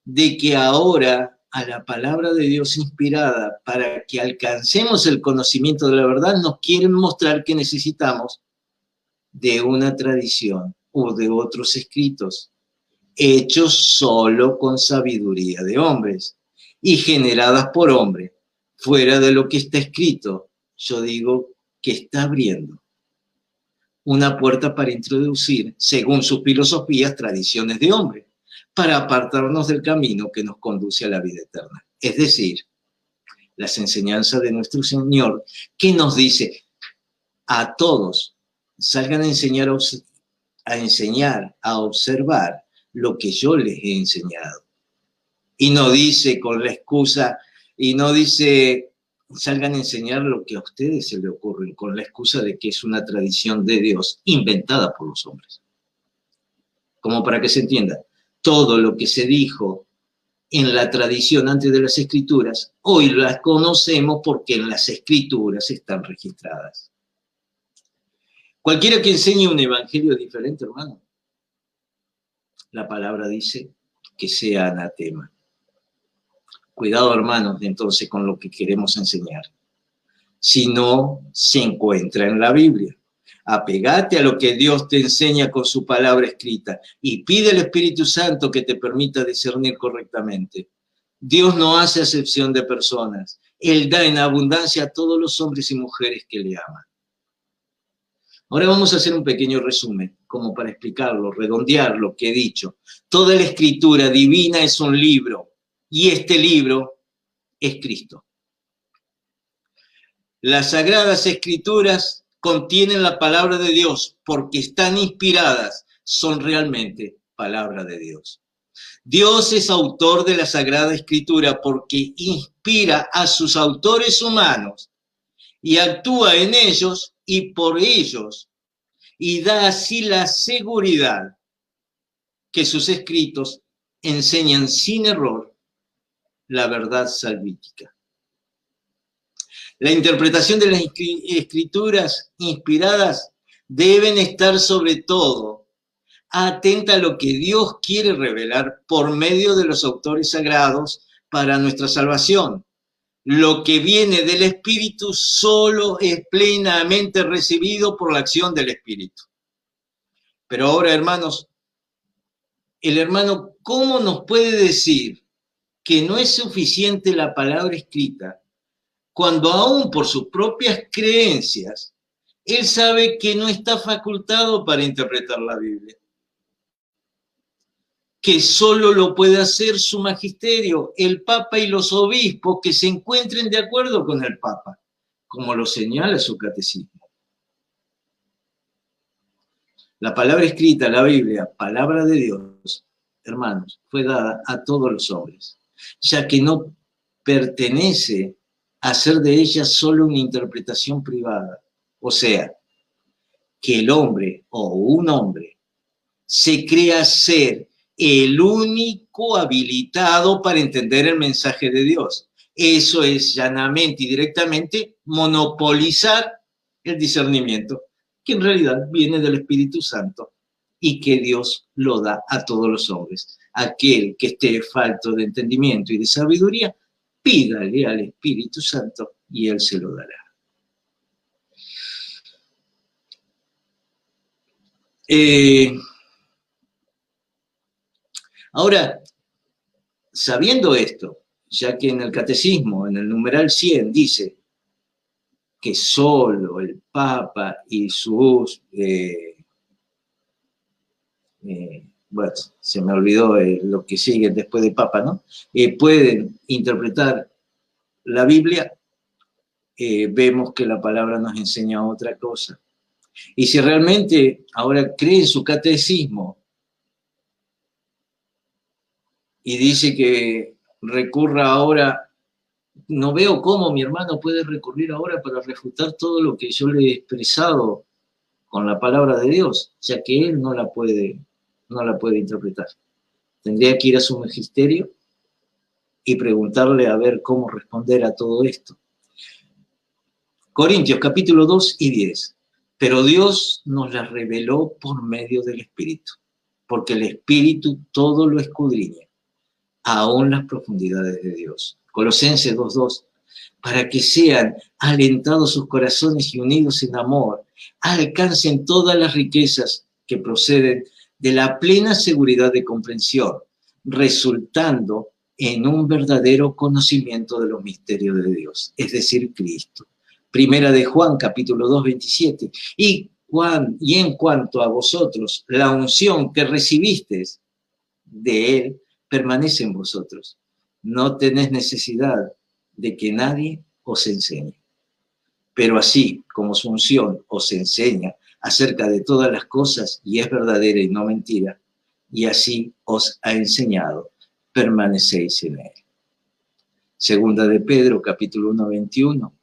de que ahora a la palabra de Dios inspirada para que alcancemos el conocimiento de la verdad nos quieren mostrar que necesitamos de una tradición o de otros escritos, hechos solo con sabiduría de hombres y generadas por hombres, fuera de lo que está escrito. Yo digo que está abriendo una puerta para introducir, según sus filosofías, tradiciones de hombre, para apartarnos del camino que nos conduce a la vida eterna. Es decir, las enseñanzas de nuestro Señor, que nos dice a todos, salgan a enseñar, a observar lo que yo les he enseñado. Y no dice con la excusa, y no dice, salgan a enseñar lo que a ustedes se les ocurre, con la excusa de que es una tradición de Dios inventada por los hombres. Como para que se entienda, todo lo que se dijo en la tradición antes de las Escrituras, hoy las conocemos porque en las Escrituras están registradas. Cualquiera que enseñe un evangelio diferente, hermano, la palabra dice que sea anatema. Cuidado, hermanos, entonces con lo que queremos enseñar. Si no se encuentra en la Biblia. Apegate a lo que Dios te enseña con su palabra escrita y pide al Espíritu Santo que te permita discernir correctamente. Dios no hace acepción de personas. Él da en abundancia a todos los hombres y mujeres que le aman. Ahora vamos a hacer un pequeño resumen, como para explicarlo, redondear lo que he dicho. Toda la escritura divina es un libro, y este libro es Cristo. Las sagradas escrituras contienen la palabra de Dios porque están inspiradas, son realmente palabra de Dios. Dios es autor de la Sagrada Escritura porque inspira a sus autores humanos y actúa en ellos y por ellos, y da así la seguridad que sus escritos enseñan sin error la verdad salvífica. La interpretación de las escrituras inspiradas deben estar sobre todo atenta a lo que Dios quiere revelar por medio de los autores sagrados para nuestra salvación. Lo que viene del Espíritu solo es plenamente recibido por la acción del Espíritu. Pero ahora, hermanos, el hermano, ¿cómo nos puede decir que no es suficiente la palabra escrita cuando aún por sus propias creencias, él sabe que no está facultado para interpretar la Biblia? Que solo lo puede hacer su magisterio, el Papa y los obispos que se encuentren de acuerdo con el Papa, como lo señala su catecismo. La palabra escrita, la Biblia, palabra de Dios, hermanos, fue dada a todos los hombres, ya que no pertenece a hacer de ella solo una interpretación privada. O sea, que el hombre o un hombre se crea ser el único habilitado para entender el mensaje de Dios. Eso es llanamente y directamente monopolizar el discernimiento, que en realidad viene del Espíritu Santo y que Dios lo da a todos los hombres. Aquel que esté falto de entendimiento y de sabiduría, pídale al Espíritu Santo y Él se lo dará. Ahora, sabiendo esto, ya que en el catecismo, en el numeral 100, dice que solo el Papa y sus, bueno, se me olvidó lo que sigue después de Papa, ¿no? Pueden interpretar la Biblia, vemos que la palabra nos enseña otra cosa. Y si realmente ahora cree en su catecismo y dice que recurra ahora, no veo cómo mi hermano puede recurrir ahora para refutar todo lo que yo le he expresado con la palabra de Dios, ya que él no la puede interpretar. Tendría que ir a su magisterio y preguntarle a ver cómo responder a todo esto. Corintios capítulo 2 y 10. Pero Dios nos la reveló por medio del Espíritu, porque el Espíritu todo lo escudriña, aún las profundidades de Dios. Colosenses 2:2, para que sean alentados sus corazones y unidos en amor, alcancen todas las riquezas que proceden de la plena seguridad de comprensión, resultando en un verdadero conocimiento de los misterios de Dios, es decir, Cristo. Primera de Juan, capítulo 2, 27. Y en cuanto a vosotros, la unción que recibisteis de Él permanece en vosotros. No tenéis necesidad de que nadie os enseñe. Pero así como su unción os enseña acerca de todas las cosas y es verdadera y no mentira, y así os ha enseñado, permanecéis en Él. Segunda de Pedro, capítulo 1, 21.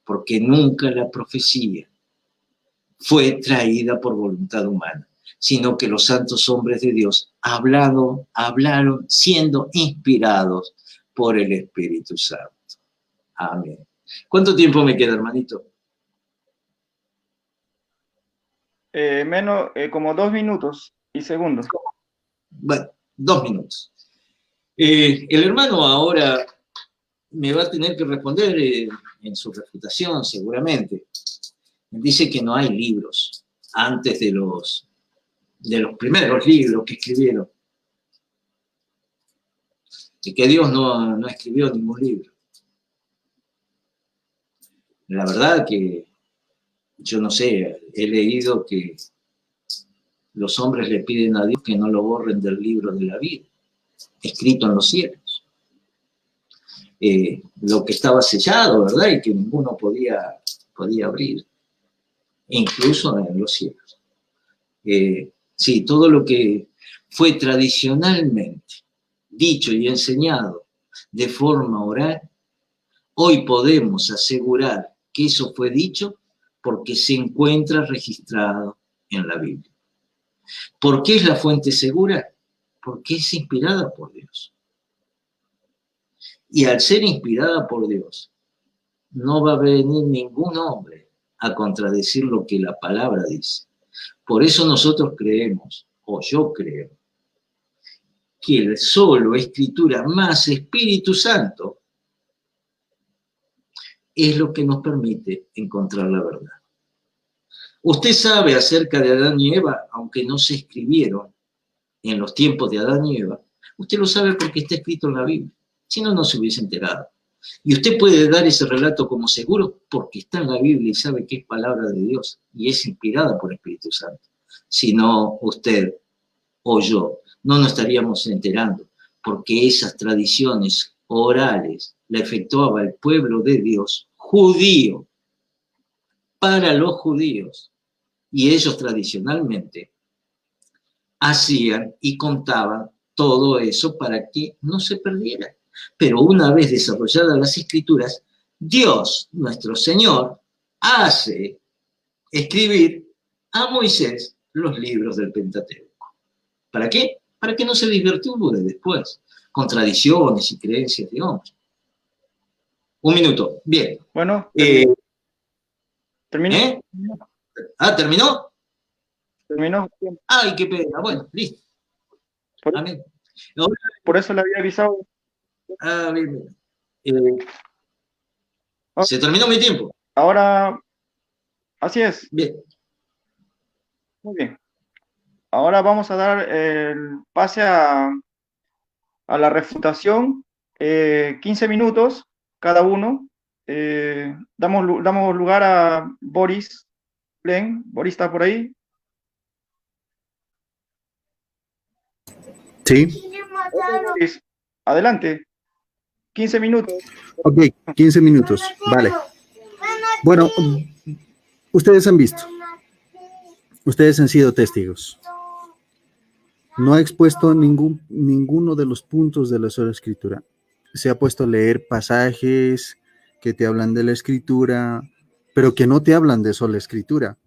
Porque nunca la profecía fue traída por voluntad humana, sino que los santos hombres de Dios hablaron siendo inspirados por el Espíritu Santo. Amén. ¿Cuánto tiempo me queda, hermanito? Como 2 minutos y segundos. Bueno, 2 minutos. El hermano ahora me va a tener que responder en su refutación, seguramente. Dice que no hay libros antes de los primeros libros que escribieron. Y que Dios no escribió ningún libro. La verdad que yo no sé, he leído que los hombres le piden a Dios que no lo borren del libro de la vida, escrito en los cielos. Lo que estaba sellado, ¿verdad? Y que ninguno podía abrir, incluso en los cielos. Sí, todo lo que fue tradicionalmente dicho y enseñado de forma oral, hoy podemos asegurar que eso fue dicho porque se encuentra registrado en la Biblia. ¿Por qué es la fuente segura? Porque es inspirada por Dios. Y al ser inspirada por Dios, no va a venir ningún hombre a contradecir lo que la palabra dice. Por eso nosotros creemos, o yo creo, que el solo Escritura más Espíritu Santo es lo que nos permite encontrar la verdad. Usted sabe acerca de Adán y Eva, aunque no se escribieron en los tiempos de Adán y Eva, usted lo sabe porque está escrito en la Biblia, si no, no se hubiese enterado. Y usted puede dar ese relato como seguro porque está en la Biblia y sabe que es palabra de Dios y es inspirada por el Espíritu Santo. Si no, usted o yo no nos estaríamos enterando porque esas tradiciones orales la efectuaba el pueblo de Dios judío para los judíos y ellos tradicionalmente hacían y contaban todo eso para que no se perdiera. Pero una vez desarrolladas las escrituras, Dios, nuestro Señor, hace escribir a Moisés los libros del Pentateuco. ¿Para qué? Para que no se desvirtúe después, con tradiciones y creencias de hombres. Un minuto, bien. Bueno, terminó. Ah, ¿terminó? Terminó. Ay, qué pena. Bueno, listo. Amén. Ahora, por eso le había avisado. Bien. Se terminó mi tiempo. Ahora, así es. Bien. Muy bien. Ahora vamos a dar el pase a la refutación. 15 minutos cada uno. Damos lugar a Boris Plen. Boris, ¿está por ahí? Sí. Boris, adelante. 15 minutos. Ok, 15 minutos. Vale. Bueno, ustedes han visto. Ustedes han sido testigos. No ha expuesto ninguno de los puntos de la sola escritura. Se ha puesto a leer pasajes que te hablan de la escritura, pero que no te hablan de sola escritura.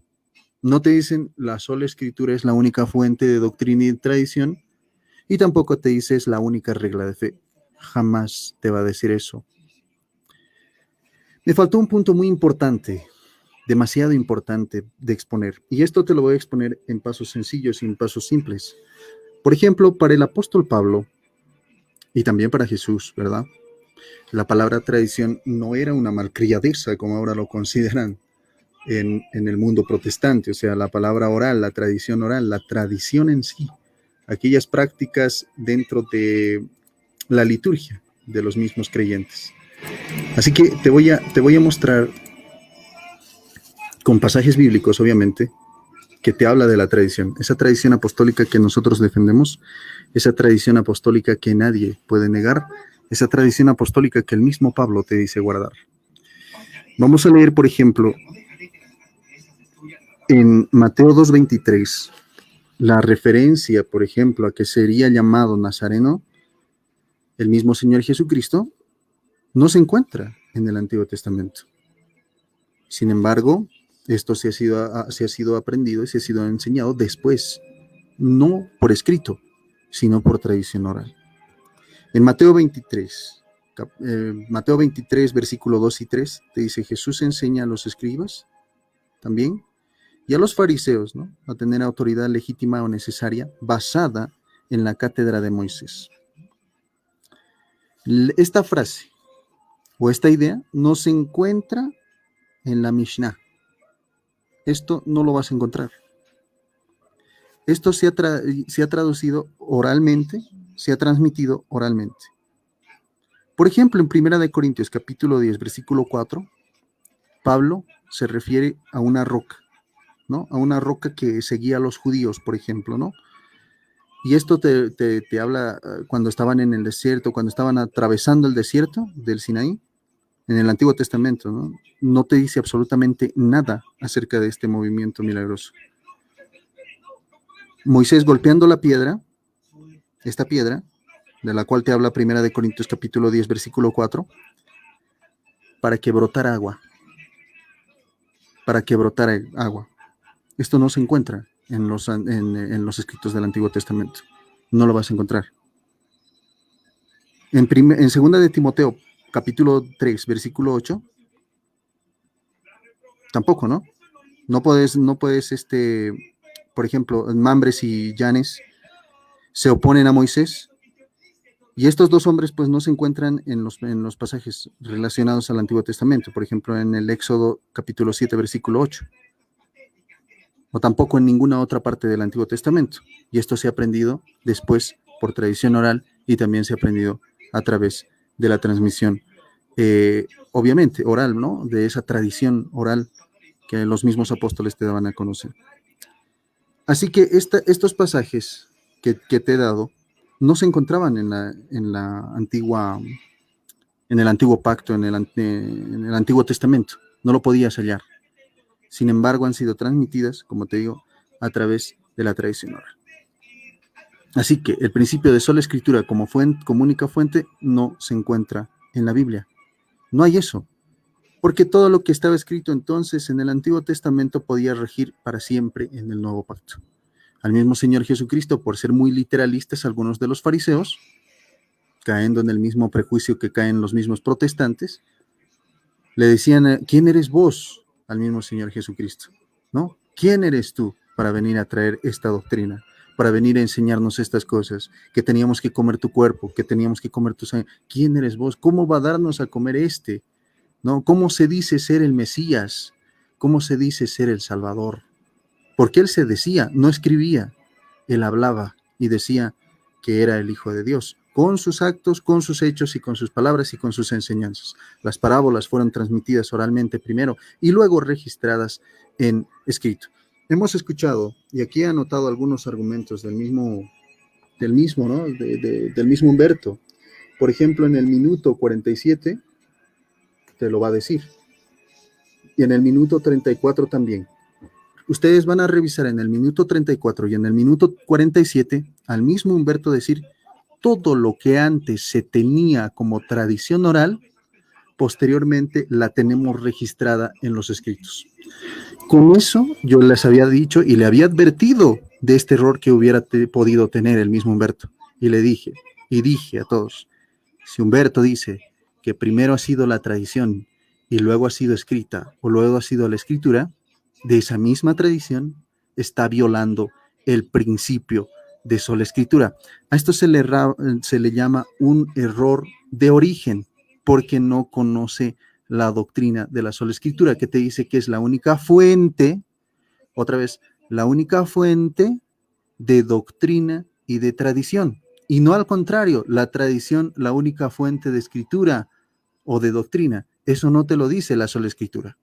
No te dicen la sola escritura es la única fuente de doctrina y tradición, y tampoco te dice es la única regla de fe. Jamás te va a decir eso. Me faltó un punto muy importante, demasiado importante de exponer, y esto te lo voy a exponer en pasos sencillos y en pasos simples. Por ejemplo, para el apóstol Pablo, y también para Jesús, ¿verdad? La palabra tradición no era una malcriadeza, como ahora lo consideran en el mundo protestante, o sea, la palabra oral, la tradición oral, la tradición en sí, aquellas prácticas dentro de la liturgia de los mismos creyentes. Así que te voy a mostrar con pasajes bíblicos, obviamente, que te habla de la tradición, esa tradición apostólica que nosotros defendemos, esa tradición apostólica que nadie puede negar, esa tradición apostólica que el mismo Pablo te dice guardar. Vamos a leer, por ejemplo, en Mateo 2:23, la referencia, por ejemplo, a que sería llamado Nazareno, el mismo Señor Jesucristo, no se encuentra en el Antiguo Testamento. Sin embargo, esto se ha sido aprendido y se ha sido enseñado después, no por escrito, sino por tradición oral. En Mateo 23, versículo 2 y 3, te dice, Jesús enseña a los escribas también y a los fariseos, ¿no?, a tener autoridad legítima o necesaria basada en la cátedra de Moisés. Esta frase o esta idea no se encuentra en la Mishnah. Esto no lo vas a encontrar. Esto se ha traducido oralmente, se ha transmitido oralmente. Por ejemplo, en 1 Corintios capítulo 10, versículo 4, Pablo se refiere a una roca, ¿no? A una roca que seguía a los judíos, por ejemplo, ¿no? Y esto te habla cuando estaban en el desierto, cuando estaban atravesando el desierto del Sinaí, en el Antiguo Testamento, ¿no? No te dice absolutamente nada acerca de este movimiento milagroso. Moisés golpeando la piedra, esta piedra, de la cual te habla 1 Corintios capítulo 10, versículo 4, para que brotara agua. Para que brotara agua. Esto no se encuentra en los escritos del Antiguo Testamento. No lo vas a encontrar. En 2 de Timoteo, capítulo 3, versículo 8, tampoco, ¿no? No puedes, por ejemplo, Mambres y Yanes se oponen a Moisés, y estos dos hombres pues no se encuentran en los pasajes relacionados al Antiguo Testamento, por ejemplo, en el Éxodo, capítulo 7, versículo 8. O tampoco en ninguna otra parte del Antiguo Testamento. Y esto se ha aprendido después por tradición oral y también se ha aprendido a través de la transmisión, obviamente, oral, ¿no? De esa tradición oral que los mismos apóstoles te daban a conocer. Así que estos pasajes que te he dado no se encontraban en el antiguo pacto, en el Antiguo Testamento. No lo podías hallar. Sin embargo, han sido transmitidas, como te digo, a través de la tradición oral. Así que el principio de sola escritura como única fuente no se encuentra en la Biblia. No hay eso, porque todo lo que estaba escrito entonces en el Antiguo Testamento podía regir para siempre en el Nuevo Pacto. Al mismo Señor Jesucristo, por ser muy literalistas algunos de los fariseos, cayendo en el mismo prejuicio que caen los mismos protestantes, le decían, ¿quién eres vos? Al mismo Señor Jesucristo, ¿no? ¿Quién eres tú para venir a traer esta doctrina? Para venir a enseñarnos estas cosas, que teníamos que comer tu cuerpo, que teníamos que comer tu sangre. ¿Quién eres vos? ¿Cómo va a darnos a comer ¿no? ¿Cómo se dice ser el Mesías? ¿Cómo se dice ser el Salvador? Porque él se decía, no escribía, él hablaba y decía que era el Hijo de Dios, con sus actos, con sus hechos y con sus palabras y con sus enseñanzas. Las parábolas fueron transmitidas oralmente primero y luego registradas en escrito. Hemos escuchado, y aquí he anotado algunos argumentos del mismo, ¿no? Del mismo Humberto. Por ejemplo, en el minuto 47 te lo va a decir. Y en el minuto 34 también. Ustedes van a revisar en el minuto 34 y en el minuto 47 al mismo Humberto decir todo lo que antes se tenía como tradición oral, posteriormente la tenemos registrada en los escritos. Con eso yo les había dicho y le había advertido de este error que hubiera podido tener el mismo Humberto. Y le dije a todos, si Humberto dice que primero ha sido la tradición y luego ha sido escrita o luego ha sido la escritura, de esa misma tradición está violando el principio de sola escritura. A esto se le llama un error de origen, porque no conoce la doctrina de la sola escritura, que te dice que es la única fuente, otra vez, la única fuente de doctrina y de tradición. Y no al contrario, la tradición, la única fuente de escritura o de doctrina. Eso no te lo dice la sola escritura.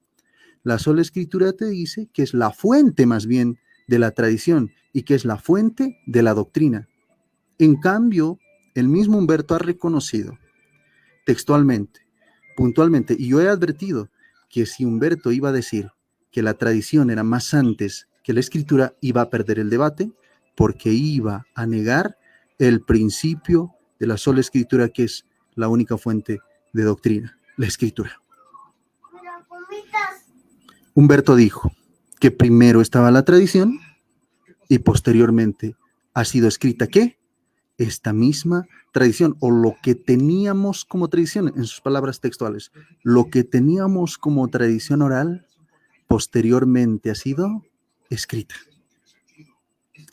La sola escritura te dice que es la fuente más bien de la tradición y que es la fuente de la doctrina. En cambio, el mismo Humberto ha reconocido textualmente, puntualmente, y yo he advertido que si Humberto iba a decir que la tradición era más antes que la escritura, iba a perder el debate porque iba a negar el principio de la sola escritura, que es la única fuente de doctrina, la escritura. Humberto dijo que primero estaba la tradición y posteriormente ha sido escrita, ¿qué? Esta misma tradición, o lo que teníamos como tradición, en sus palabras textuales, lo que teníamos como tradición oral, posteriormente ha sido escrita.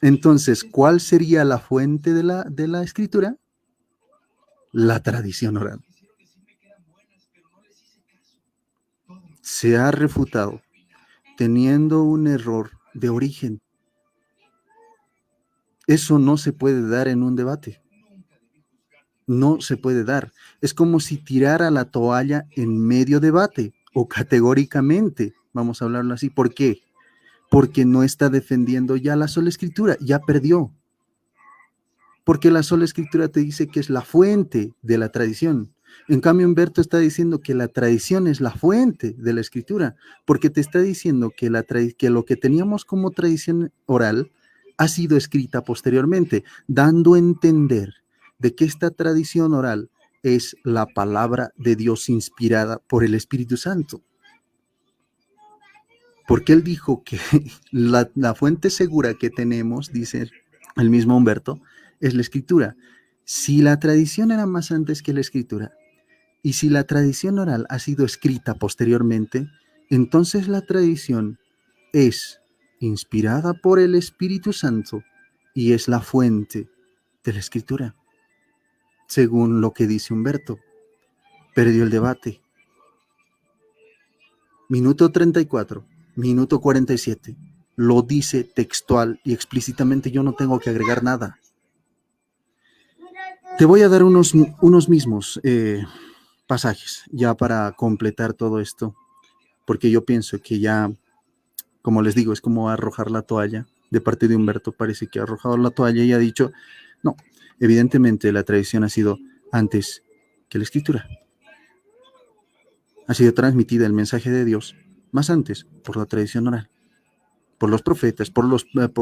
Entonces, ¿cuál sería la fuente de la escritura? La tradición oral. Se ha refutado teniendo un error de origen. Eso no se puede dar en un debate. No se puede dar. Es como si tirara la toalla en medio debate o categóricamente, vamos a hablarlo así. ¿Por qué? Porque no está defendiendo ya la sola escritura, ya perdió. Porque la sola escritura te dice que es la fuente de la tradición. En cambio, Humberto está diciendo que la tradición es la fuente de la escritura, porque te está diciendo que, que lo que teníamos como tradición oral ha sido escrita posteriormente, dando a entender de que esta tradición oral es la palabra de Dios inspirada por el Espíritu Santo. Porque él dijo que la fuente segura que tenemos, dice el mismo Humberto, es la escritura. Si la tradición era más antes que la escritura, y si la tradición oral ha sido escrita posteriormente, entonces la tradición es inspirada por el Espíritu Santo y es la fuente de la escritura. Según lo que dice Humberto, perdió el debate. Minuto 34, minuto 47. Lo dice textual y explícitamente, yo no tengo que agregar nada. Te voy a dar unos mismos pasajes ya para completar todo esto, porque yo pienso que ya, como les digo, es como arrojar la toalla de parte de Humberto. Parece que ha arrojado la toalla y ha dicho, no, evidentemente la tradición ha sido antes que la escritura. Ha sido transmitida el mensaje de Dios más antes por la tradición oral, por los profetas, por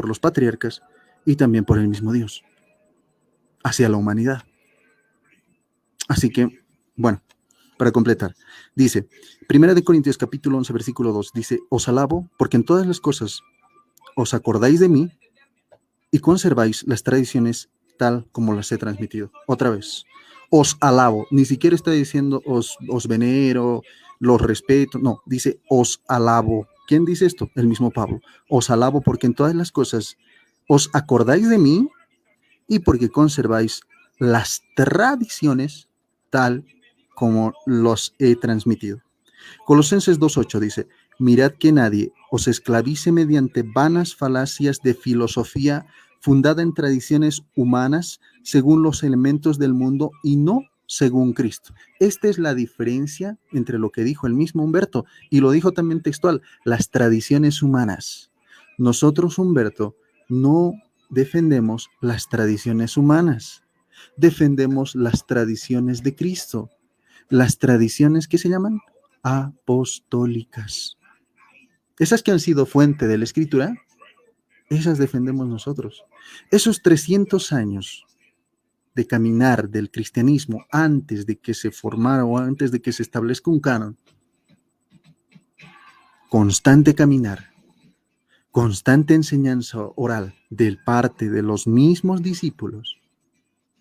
los patriarcas y también por el mismo Dios, hacia la humanidad. Así que, bueno, para completar, dice, 1 Corintios capítulo 11, versículo 2, dice, os alabo porque en todas las cosas os acordáis de mí y conserváis las tradiciones tal como las he transmitido. Otra vez, os alabo, ni siquiera está diciendo os venero, los respeto, no, dice os alabo. ¿Quién dice esto? El mismo Pablo. Os alabo porque en todas las cosas os acordáis de mí y porque conserváis las tradiciones tal como los he transmitido. Colosenses 2.8 dice, mirad que nadie os esclavice mediante vanas falacias de filosofía fundada en tradiciones humanas según los elementos del mundo y no según Cristo. Esta es la diferencia entre lo que dijo el mismo Humberto y lo dijo también textual, las tradiciones humanas. Nosotros, Humberto, no defendemos las tradiciones humanas, defendemos las tradiciones de Cristo, las tradiciones que se llaman apostólicas. Esas que han sido fuente de la escritura, esas defendemos nosotros. Esos 300 años de caminar del cristianismo antes de que se formara o antes de que se establezca un canon, constante caminar, constante enseñanza oral de parte de los mismos discípulos,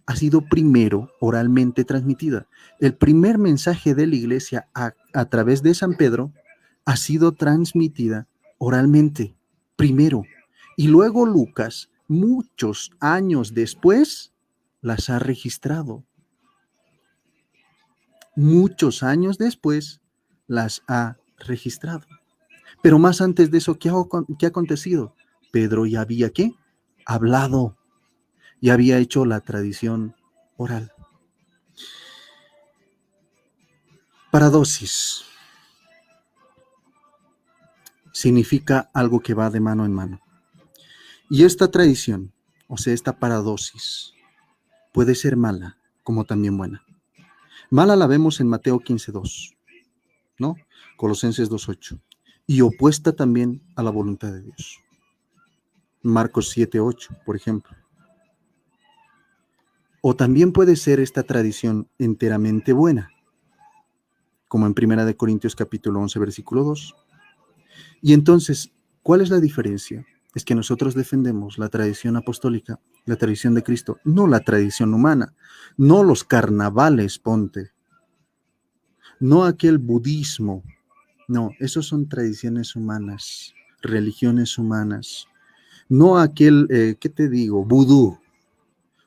ha sido primero oralmente transmitida. El primer mensaje de la iglesia a través de San Pedro ha sido transmitida oralmente, primero. Y luego Lucas, muchos años después, las ha registrado. Muchos años después, las ha registrado. Pero más antes de eso, ¿qué ha acontecido? Pedro ya había, ¿qué? Hablado. Ya había hecho la tradición oral. Paradosis significa algo que va de mano en mano. Y esta tradición, o sea, esta paradosis, puede ser mala como también buena. Mala la vemos en Mateo 15:2, ¿no? Colosenses 2:8. Y opuesta también a la voluntad de Dios. Marcos 7:8, por ejemplo. O también puede ser esta tradición enteramente buena, como en 1 Corintios capítulo 11, versículo 2. Y entonces, ¿cuál es la diferencia? Es que nosotros defendemos la tradición apostólica, la tradición de Cristo, no la tradición humana, no los carnavales, ponte, no aquel budismo, no, esos son tradiciones humanas, religiones humanas, no aquel, ¿qué te digo? Vudú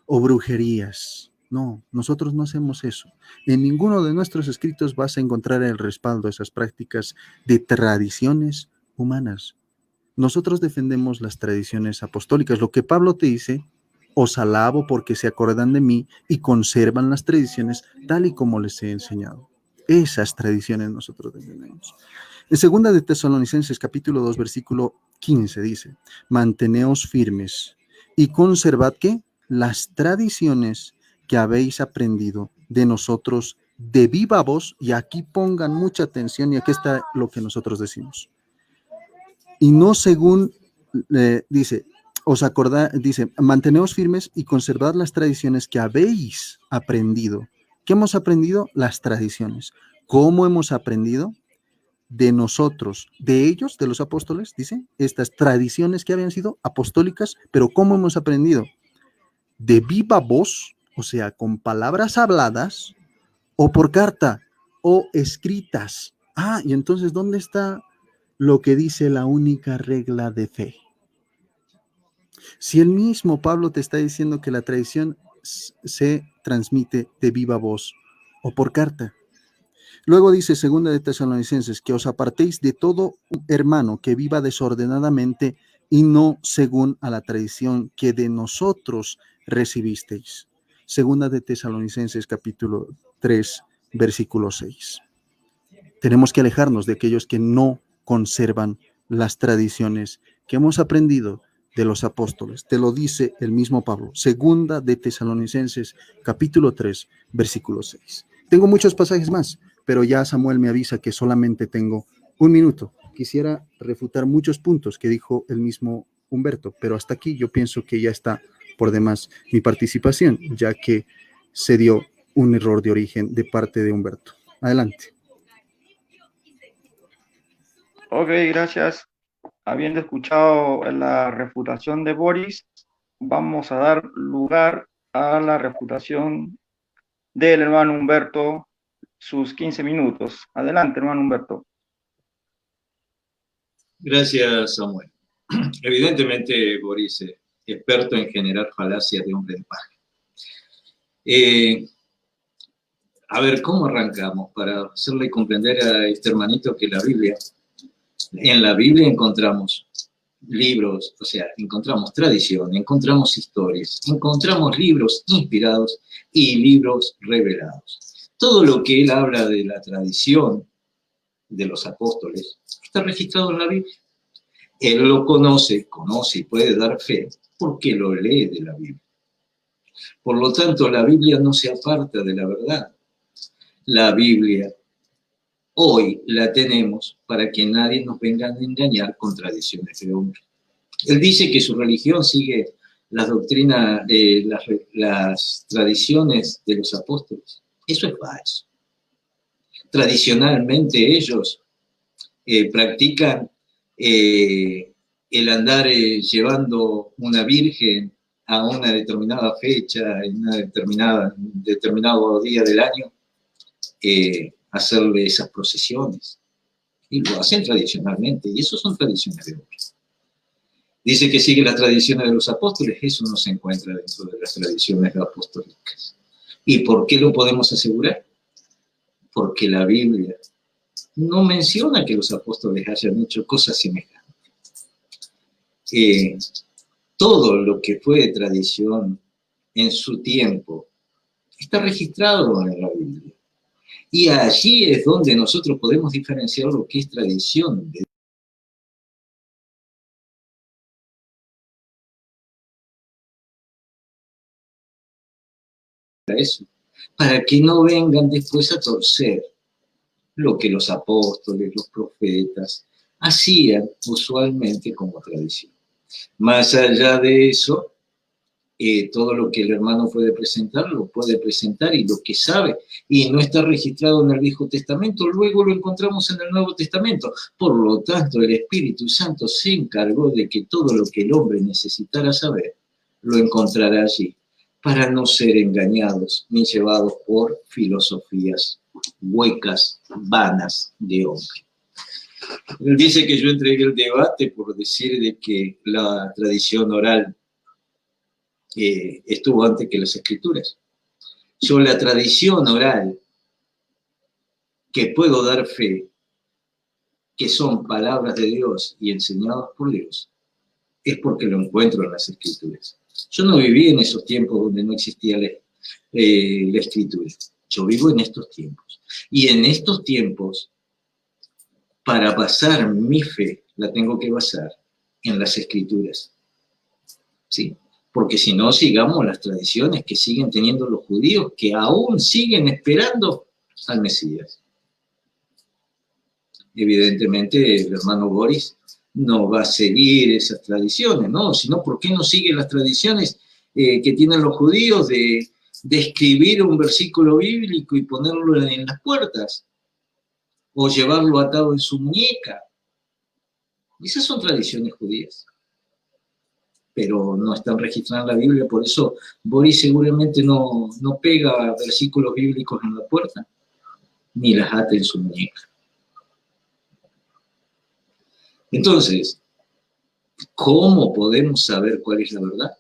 o brujerías. No, nosotros no hacemos eso. En ninguno de nuestros escritos vas a encontrar el respaldo a esas prácticas de tradiciones humanas. Nosotros defendemos las tradiciones apostólicas. Lo que Pablo te dice, os alabo porque se acuerdan de mí y conservan las tradiciones tal y como les he enseñado. Esas tradiciones nosotros defendemos. En 2 de Tesalonicenses capítulo 2 versículo 15 dice, manteneos firmes y conservad ¿qué? Las tradiciones que habéis aprendido de nosotros de viva voz, y aquí pongan mucha atención y aquí está lo que nosotros decimos. Y no según, dice, dice, manteneos firmes y conservad las tradiciones que habéis aprendido. ¿Qué hemos aprendido? Las tradiciones. ¿Cómo hemos aprendido? De nosotros, de ellos, de los apóstoles, dice, estas tradiciones que habían sido apostólicas, pero ¿cómo hemos aprendido? De viva voz, o sea, con palabras habladas, o por carta, o escritas. Ah, y entonces, ¿dónde está lo que dice la única regla de fe? Si el mismo Pablo te está diciendo que la tradición se transmite de viva voz o por carta. Luego dice 2 de Tesalonicenses, que os apartéis de todo hermano que viva desordenadamente y no según a la tradición que de nosotros recibisteis. 2 de Tesalonicenses capítulo 3, versículo 6. Tenemos que alejarnos de aquellos que no conservan las tradiciones que hemos aprendido de los apóstoles. Te lo dice el mismo Pablo. 2 de Tesalonicenses capítulo 3, versículo 6. Tengo muchos pasajes más, pero ya Samuel me avisa que solamente tengo un minuto. Quisiera refutar muchos puntos que dijo el mismo Humberto, pero hasta aquí yo pienso que ya está por demás mi participación, ya que se dio un error de origen de parte de Humberto. Adelante. Ok, gracias. Habiendo escuchado la refutación de Boris, vamos a dar lugar a la refutación del hermano Humberto, sus 15 minutos. Adelante, hermano Humberto. Gracias, Samuel. Evidentemente, Boris, experto en generar falacias de hombre de paja. A ver, ¿cómo arrancamos? Para hacerle comprender a este hermanito que en la Biblia encontramos libros, o sea, encontramos tradición, encontramos historias, encontramos libros inspirados y libros revelados. Todo lo que él habla de la tradición de los apóstoles está registrado en la Biblia. Él lo conoce y puede dar fe porque lo lee de la Biblia. Por lo tanto, la Biblia no se aparta de la verdad. La Biblia hoy la tenemos para que nadie nos venga a engañar con tradiciones de hombre. Él dice que su religión sigue las doctrinas, las tradiciones de los apóstoles. Eso es falso. Tradicionalmente ellos practican el andar llevando una virgen a una determinada fecha, en un determinado día del año, hacerle esas procesiones. Y lo hacen tradicionalmente, y eso son tradiciones de hombres. Dice que sigue las tradiciones de los apóstoles, eso no se encuentra dentro de las tradiciones apostólicas. ¿Y por qué lo podemos asegurar? Porque la Biblia no menciona que los apóstoles hayan hecho cosas semejantes. Todo lo que fue de tradición en su tiempo está registrado en la Biblia. Y allí es donde nosotros podemos diferenciar lo que es tradición de eso, para que no vengan después a torcer lo que los apóstoles, los profetas, hacían usualmente como tradición. Más allá de eso, todo lo que el hermano puede presentar, lo puede presentar, y lo que sabe y no está registrado en el Viejo Testamento, luego lo encontramos en el Nuevo Testamento. Por lo tanto, el Espíritu Santo se encargó de que todo lo que el hombre necesitara saber, lo encontrará allí, para no ser engañados ni llevados por filosofías huecas, vanas de hombre. Él dice que yo entregué el debate por decir de que la tradición oral estuvo antes que las escrituras. Yo la tradición oral que puedo dar fe, que son palabras de Dios y enseñadas por Dios, es porque lo encuentro en las escrituras. Yo no viví en esos tiempos donde no existía la escritura. Yo vivo en estos tiempos. Y en estos tiempos, para basar mi fe, la tengo que basar en las escrituras. ¿Sí? Porque si no, sigamos las tradiciones que siguen teniendo los judíos, que aún siguen esperando al Mesías. Evidentemente, el hermano Boris no va a seguir esas tradiciones, ¿no? Sino, ¿por qué no sigue las tradiciones que tienen los judíos de escribir un versículo bíblico y ponerlo en las puertas? O llevarlo atado en su muñeca. Esas son tradiciones judías, pero no están registradas en la Biblia. Por eso Boris seguramente no pega versículos bíblicos en la puerta, ni las ata en su muñeca. Entonces, ¿cómo podemos saber cuál es la verdad?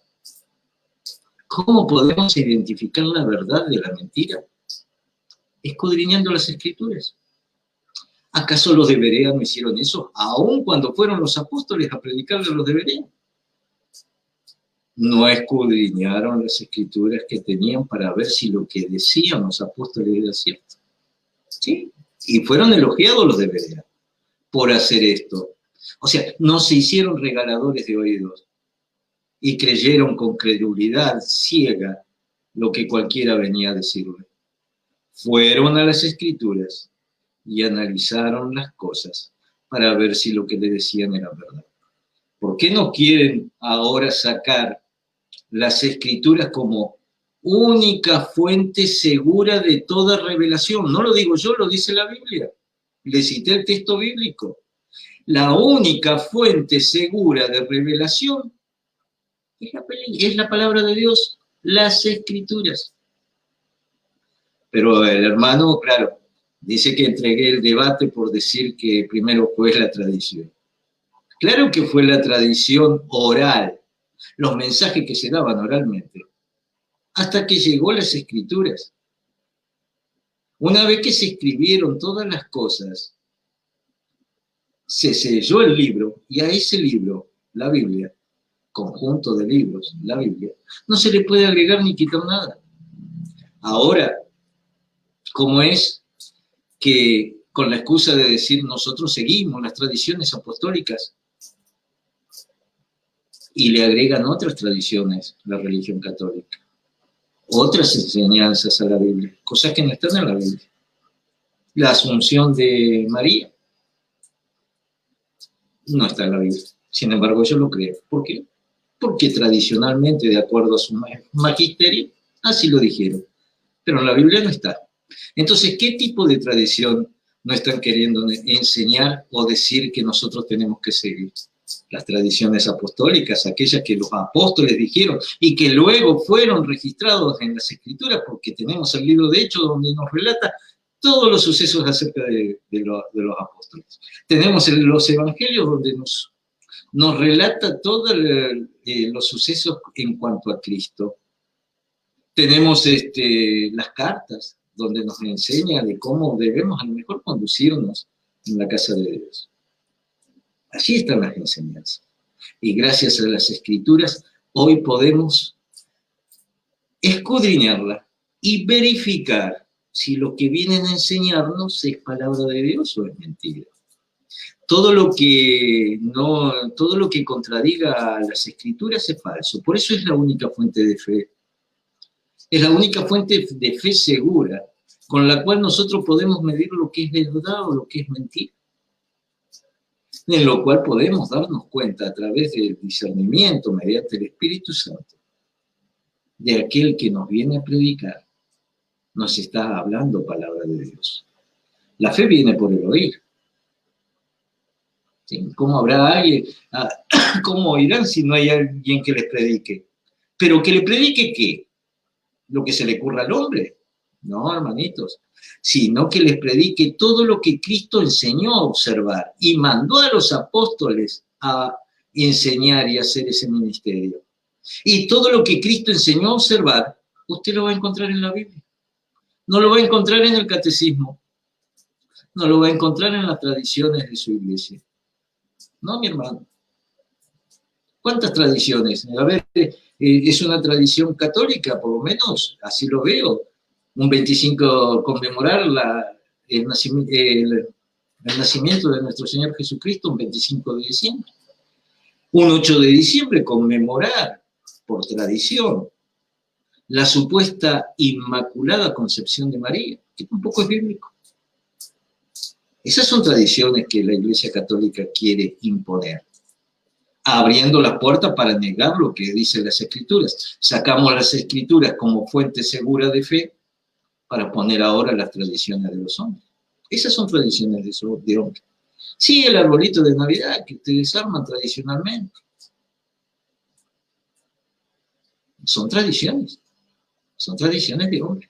¿Cómo podemos identificar la verdad de la mentira? Escudriñando las escrituras. ¿Acaso los de Berea no hicieron eso? Aún cuando fueron los apóstoles a predicarle a los de Berea. No escudriñaron las escrituras que tenían para ver si lo que decían los apóstoles era cierto. ¿Sí? Y fueron elogiados los de Berea por hacer esto. O sea, no se hicieron regaladores de oídos y creyeron con credulidad ciega lo que cualquiera venía a decirle. Fueron a las escrituras y analizaron las cosas para ver si lo que le decían era verdad. ¿Por qué no quieren ahora sacar las escrituras como única fuente segura de toda revelación? No lo digo yo, lo dice la Biblia. Le cité el texto bíblico. La única fuente segura de revelación es la palabra de Dios, las escrituras. Pero el hermano, claro, dice que entregué el debate por decir que primero fue la tradición. Claro que fue la tradición oral, los mensajes que se daban oralmente, hasta que llegó las escrituras. Una vez que se escribieron todas las cosas, se selló el libro, y a ese libro, la Biblia, conjunto de libros, la Biblia, no se le puede agregar ni quitar nada. Ahora, ¿cómo es que con la excusa de decir nosotros seguimos las tradiciones apostólicas y le agregan otras tradiciones, la religión católica, otras enseñanzas a la Biblia, cosas que no están en la Biblia? La asunción de María no está en la Biblia. Sin embargo, yo lo creo. ¿Por qué? Porque tradicionalmente, de acuerdo a su magisterio, así lo dijeron. Pero en la Biblia no está. Entonces, ¿qué tipo de tradición no están queriendo enseñar o decir que nosotros tenemos que seguir? Las tradiciones apostólicas, aquellas que los apóstoles dijeron y que luego fueron registrados en las Escrituras, porque tenemos el libro de Hechos donde nos relata todos los sucesos acerca de los apóstoles. Tenemos los evangelios donde nos relata todos los sucesos en cuanto a Cristo. Tenemos las cartas donde nos enseña de cómo debemos a lo mejor conducirnos en la casa de Dios. Allí están las enseñanzas. Y gracias a las Escrituras, hoy podemos escudriñarla y verificar si lo que vienen a enseñarnos es palabra de Dios o es mentira. Todo lo que contradiga a las Escrituras es falso. Por eso es la única fuente de fe Es la única fuente de fe segura con la cual nosotros podemos medir lo que es verdad o lo que es mentira. En lo cual podemos darnos cuenta a través del discernimiento mediante el Espíritu Santo de aquel que nos viene a predicar, nos está hablando palabra de Dios. La fe viene por el oír. ¿Sí? ¿Cómo habrá alguien? ¿Cómo oirán si no hay alguien que les predique? ¿Pero que le predique qué? ¿Lo que se le ocurra al hombre? No, hermanitos. Sino que les predique todo lo que Cristo enseñó a observar y mandó a los apóstoles a enseñar y hacer ese ministerio. Y todo lo que Cristo enseñó a observar, usted lo va a encontrar en la Biblia. No lo va a encontrar en el catecismo. No lo va a encontrar en las tradiciones de su iglesia. No, mi hermano. ¿Cuántas tradiciones? A ver, es una tradición católica, por lo menos, así lo veo. Un 25, conmemorar el nacimiento de nuestro Señor Jesucristo, un 25 de diciembre. Un 8 de diciembre, conmemorar, por tradición, la supuesta inmaculada concepción de María, que tampoco es bíblico. Esas son tradiciones que la Iglesia Católica quiere imponer, abriendo la puerta para negar lo que dicen las Escrituras. Sacamos las Escrituras como fuente segura de fe para poner ahora las tradiciones de los hombres. Esas son tradiciones de hombres. Sí, el arbolito de Navidad que ustedes arman tradicionalmente. Son tradiciones de hombres,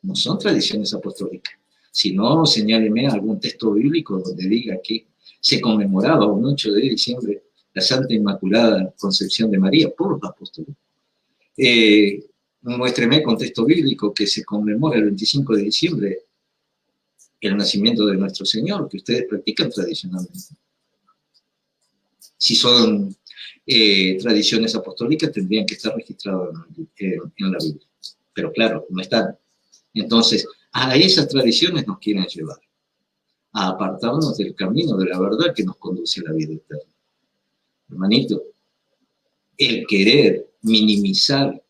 no son tradiciones apostólicas. Si no, señáleme algún texto bíblico donde diga que se conmemoraba un 8 de diciembre la Santa Inmaculada Concepción de María por los apóstoles. Muéstreme con texto bíblico que se conmemora el 25 de diciembre el nacimiento de nuestro Señor, que ustedes practican tradicionalmente. Si son tradiciones apostólicas, tendrían que estar registradas en la Biblia. Pero claro, no están. Entonces, a esas tradiciones nos quieren llevar, a apartarnos del camino de la verdad que nos conduce a la vida eterna. Hermanito, el querer minimizar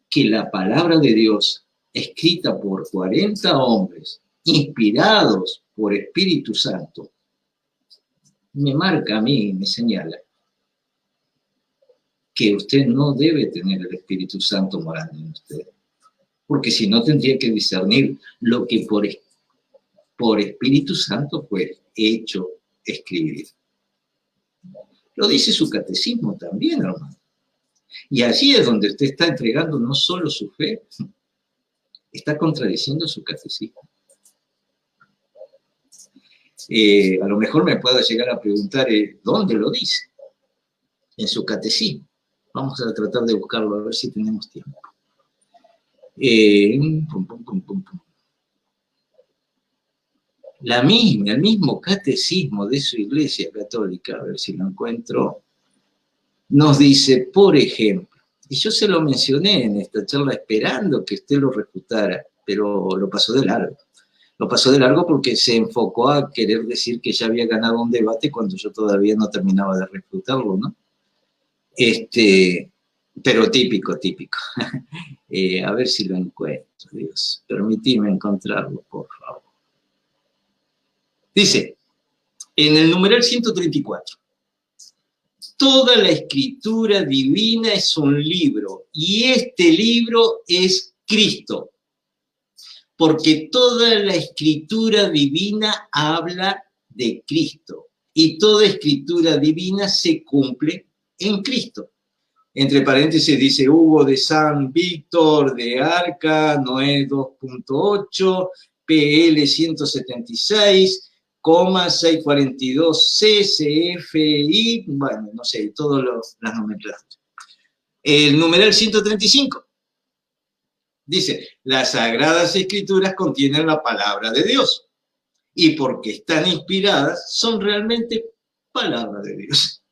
que la palabra de Dios, escrita por 40 hombres, inspirados por Espíritu Santo, me marca a mí, me señala que usted no debe tener el Espíritu Santo morando en usted, porque si no tendría que discernir lo que por Espíritu Santo fue hecho escribir. Lo dice su catecismo también, hermano. Y allí es donde usted está entregando no solo su fe, está contradiciendo su catecismo. A lo mejor me pueda llegar a preguntar dónde lo dice, en su catecismo. Vamos a tratar de buscarlo, a ver si tenemos tiempo. El mismo catecismo de su iglesia católica, a ver si lo encuentro, nos dice, por ejemplo, y yo se lo mencioné en esta charla esperando que usted lo refutara, pero lo pasó de largo. Lo pasó de largo porque se enfocó a querer decir que ya había ganado un debate cuando yo todavía no terminaba de refutarlo, ¿no? Pero típico. A ver si lo encuentro, Dios. Permitime encontrarlo, por favor. Dice, en el numeral 134, toda la escritura divina es un libro, y este libro es Cristo, porque toda la escritura divina habla de Cristo, y toda escritura divina se cumple en Cristo. Entre paréntesis dice Hugo de San Víctor de Arca, Noé 2.8, PL 176, 642 CCFI, bueno, no sé, todas las nomenclaturas. El numeral 135 dice, las Sagradas Escrituras contienen la palabra de Dios, y porque están inspiradas, son realmente palabra de Dios.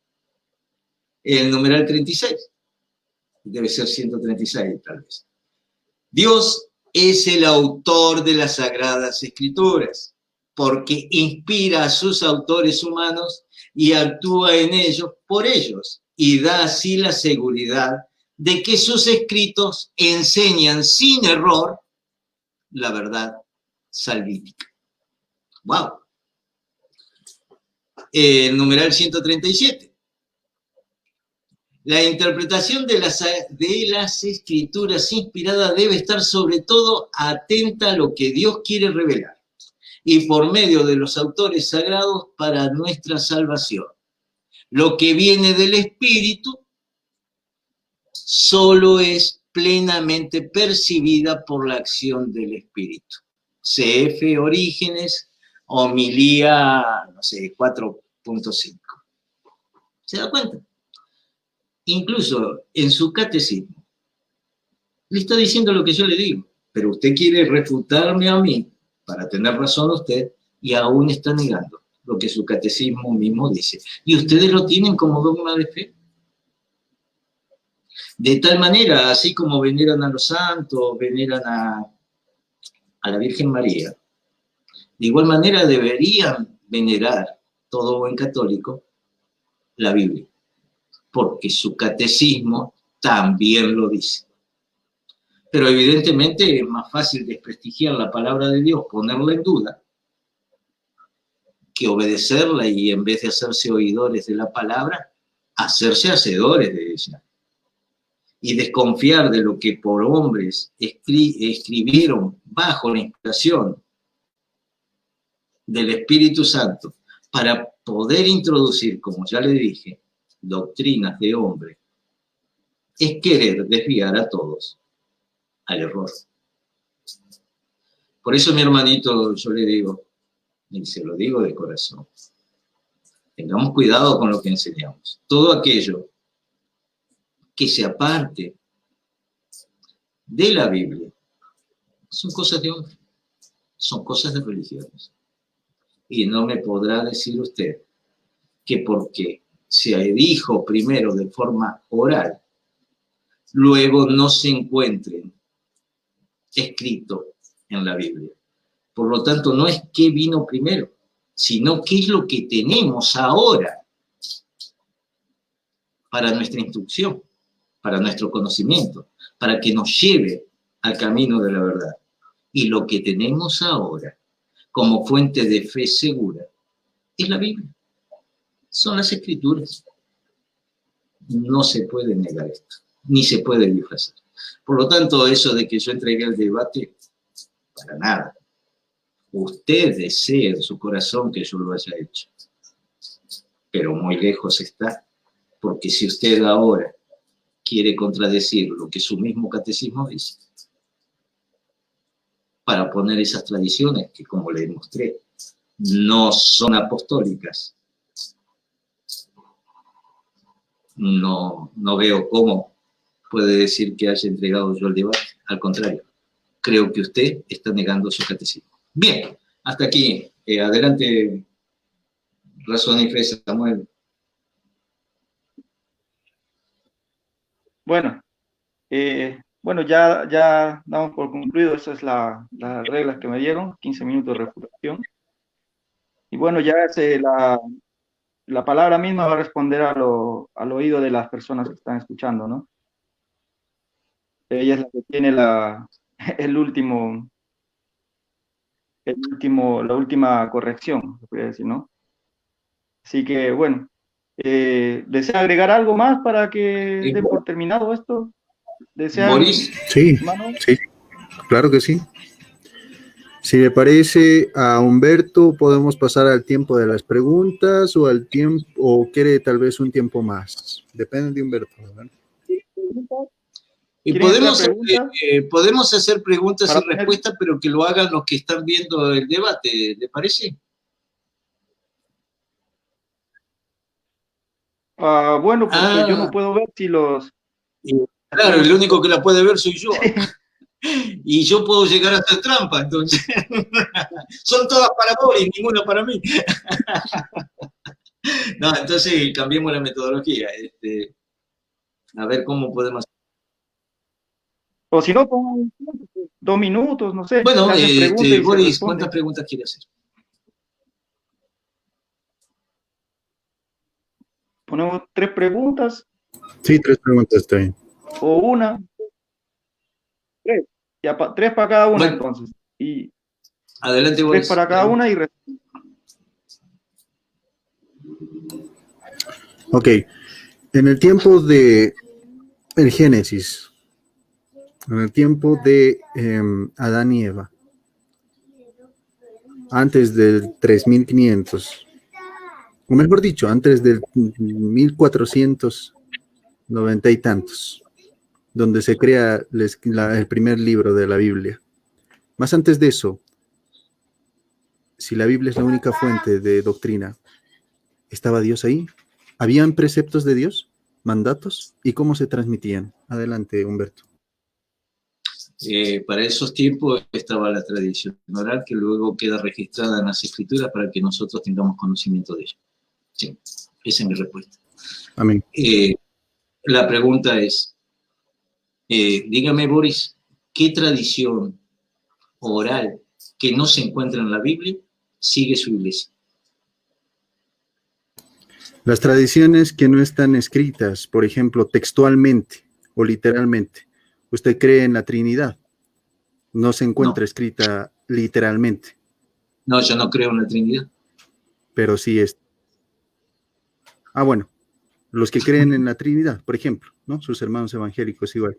El numeral 36, debe ser 136 tal vez. Dios es el autor de las Sagradas Escrituras, porque inspira a sus autores humanos y actúa en ellos por ellos, y da así la seguridad de que sus escritos enseñan sin error la verdad salvífica. ¡Wow! Numeral 137. La interpretación de las escrituras inspiradas debe estar sobre todo atenta a lo que Dios quiere revelar y por medio de los autores sagrados para nuestra salvación. Lo que viene del Espíritu solo es plenamente percibida por la acción del Espíritu. CF Orígenes, homilía, no sé, 4.5. ¿Se da cuenta? Incluso en su catecismo, le está diciendo lo que yo le digo, pero usted quiere refutarme a mí para tener razón usted y aún está negando lo que su catecismo mismo dice. Y ustedes lo tienen como dogma de fe. De tal manera, así como veneran a los santos, veneran a la Virgen María, de igual manera deberían venerar todo buen católico la Biblia, porque su catecismo también lo dice. Pero evidentemente es más fácil desprestigiar la palabra de Dios, ponerla en duda, que obedecerla y en vez de hacerse oidores de la palabra, hacerse hacedores de ella. Y desconfiar de lo que por hombres escribieron bajo la inspiración del Espíritu Santo para poder introducir, como ya le dije, doctrinas de hombre, es querer desviar a todos al error. Por eso, mi hermanito, yo le digo, y se lo digo de corazón, tengamos cuidado con lo que enseñamos. Todo aquello que se aparte de la Biblia son cosas de hombre, son cosas de religiones. Y no me podrá decir usted que porque se dijo primero de forma oral, luego no se encuentren escrito en la Biblia. Por lo tanto, no es qué vino primero, sino qué es lo que tenemos ahora para nuestra instrucción, para nuestro conocimiento, para que nos lleve al camino de la verdad. Y lo que tenemos ahora como fuente de fe segura es la Biblia. Son las Escrituras. No se puede negar esto, ni se puede disfrazar. Por lo tanto, eso de que yo entregué el debate, para nada. Usted desea en su corazón que yo lo haya hecho, pero muy lejos está, porque si usted ahora quiere contradecir lo que su mismo catecismo dice, para poner esas tradiciones que, como le mostré, no son apostólicas, no veo cómo puede decir que haya entregado yo el debate. Al contrario, creo que usted está negando su catecismo. Bien, hasta aquí. Adelante, Razón y Fe, Samuel. Bueno, ya damos por concluido. Esa es las reglas que me dieron, 15 minutos de refutación. Y bueno, ya la palabra misma va a responder al oído de las personas que están escuchando, ¿no? Ella es la que tiene la última corrección, se podría decir, ¿no? Así que, bueno, ¿desea agregar algo más para que dé por terminado esto? Boris. Sí, sí, claro que sí. Si le parece a Humberto, podemos pasar al tiempo de las preguntas o al tiempo, o quiere tal vez un tiempo más. Depende de Humberto, ¿verdad? Y podemos hacer preguntas y respuestas, pero que lo hagan los que están viendo el debate, ¿le parece? Bueno, porque yo no puedo ver si los... Claro, el único que la puede ver soy yo. Y yo puedo llegar a hacer trampa, entonces. Son todas para Boris, ninguna para mí. No, entonces cambiemos la metodología. A ver cómo podemos... O si no, 2 minutos, no sé. Bueno, Boris, ¿cuántas preguntas quiere hacer? Ponemos 3 preguntas. Sí, 3 preguntas está bien. o una, tres, tres para cada una, Bueno, entonces, y adelante, tres Boris. para cada una y Ok, en el tiempo de el Génesis, en el tiempo de Adán y Eva, antes del 3500, o mejor dicho, antes del 1490 y tantos, donde se crea el primer libro de la Biblia. Más antes de eso, si la Biblia es la única fuente de doctrina, ¿estaba Dios ahí? ¿Habían preceptos de Dios? ¿Mandatos? ¿Y cómo se transmitían? Adelante, Humberto. Para esos tiempos estaba la tradición oral que luego queda registrada en las escrituras para que nosotros tengamos conocimiento de ella. Sí, esa es mi respuesta. Amén. La pregunta es, dígame, Boris, ¿qué tradición oral que no se encuentra en la Biblia sigue su iglesia? Las tradiciones que no están escritas, por ejemplo, textualmente o literalmente. ¿Usted cree en la Trinidad? No se encuentra escrita literalmente. No, yo no creo en la Trinidad. Pero sí es. Ah, bueno, los que creen en la Trinidad, por ejemplo, ¿no? Sus hermanos evangélicos igual.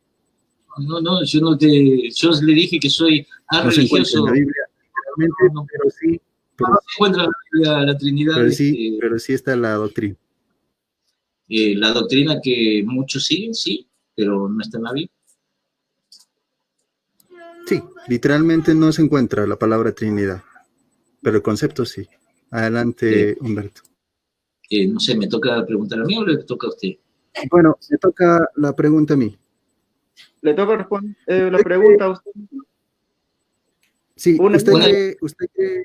No, yo le dije que soy No se encuentra religioso. en la Biblia literalmente, pero sí. No se encuentra en la Biblia la Trinidad. Pero sí está la doctrina. La doctrina que muchos siguen, sí, pero no está en la Biblia. Sí, literalmente no se encuentra la palabra Trinidad, pero el concepto sí. Adelante, Humberto. No sé, ¿me toca preguntar a mí o le toca a usted? Bueno, me toca la pregunta a mí. le toca responder la pregunta a usted. Sí, usted cree,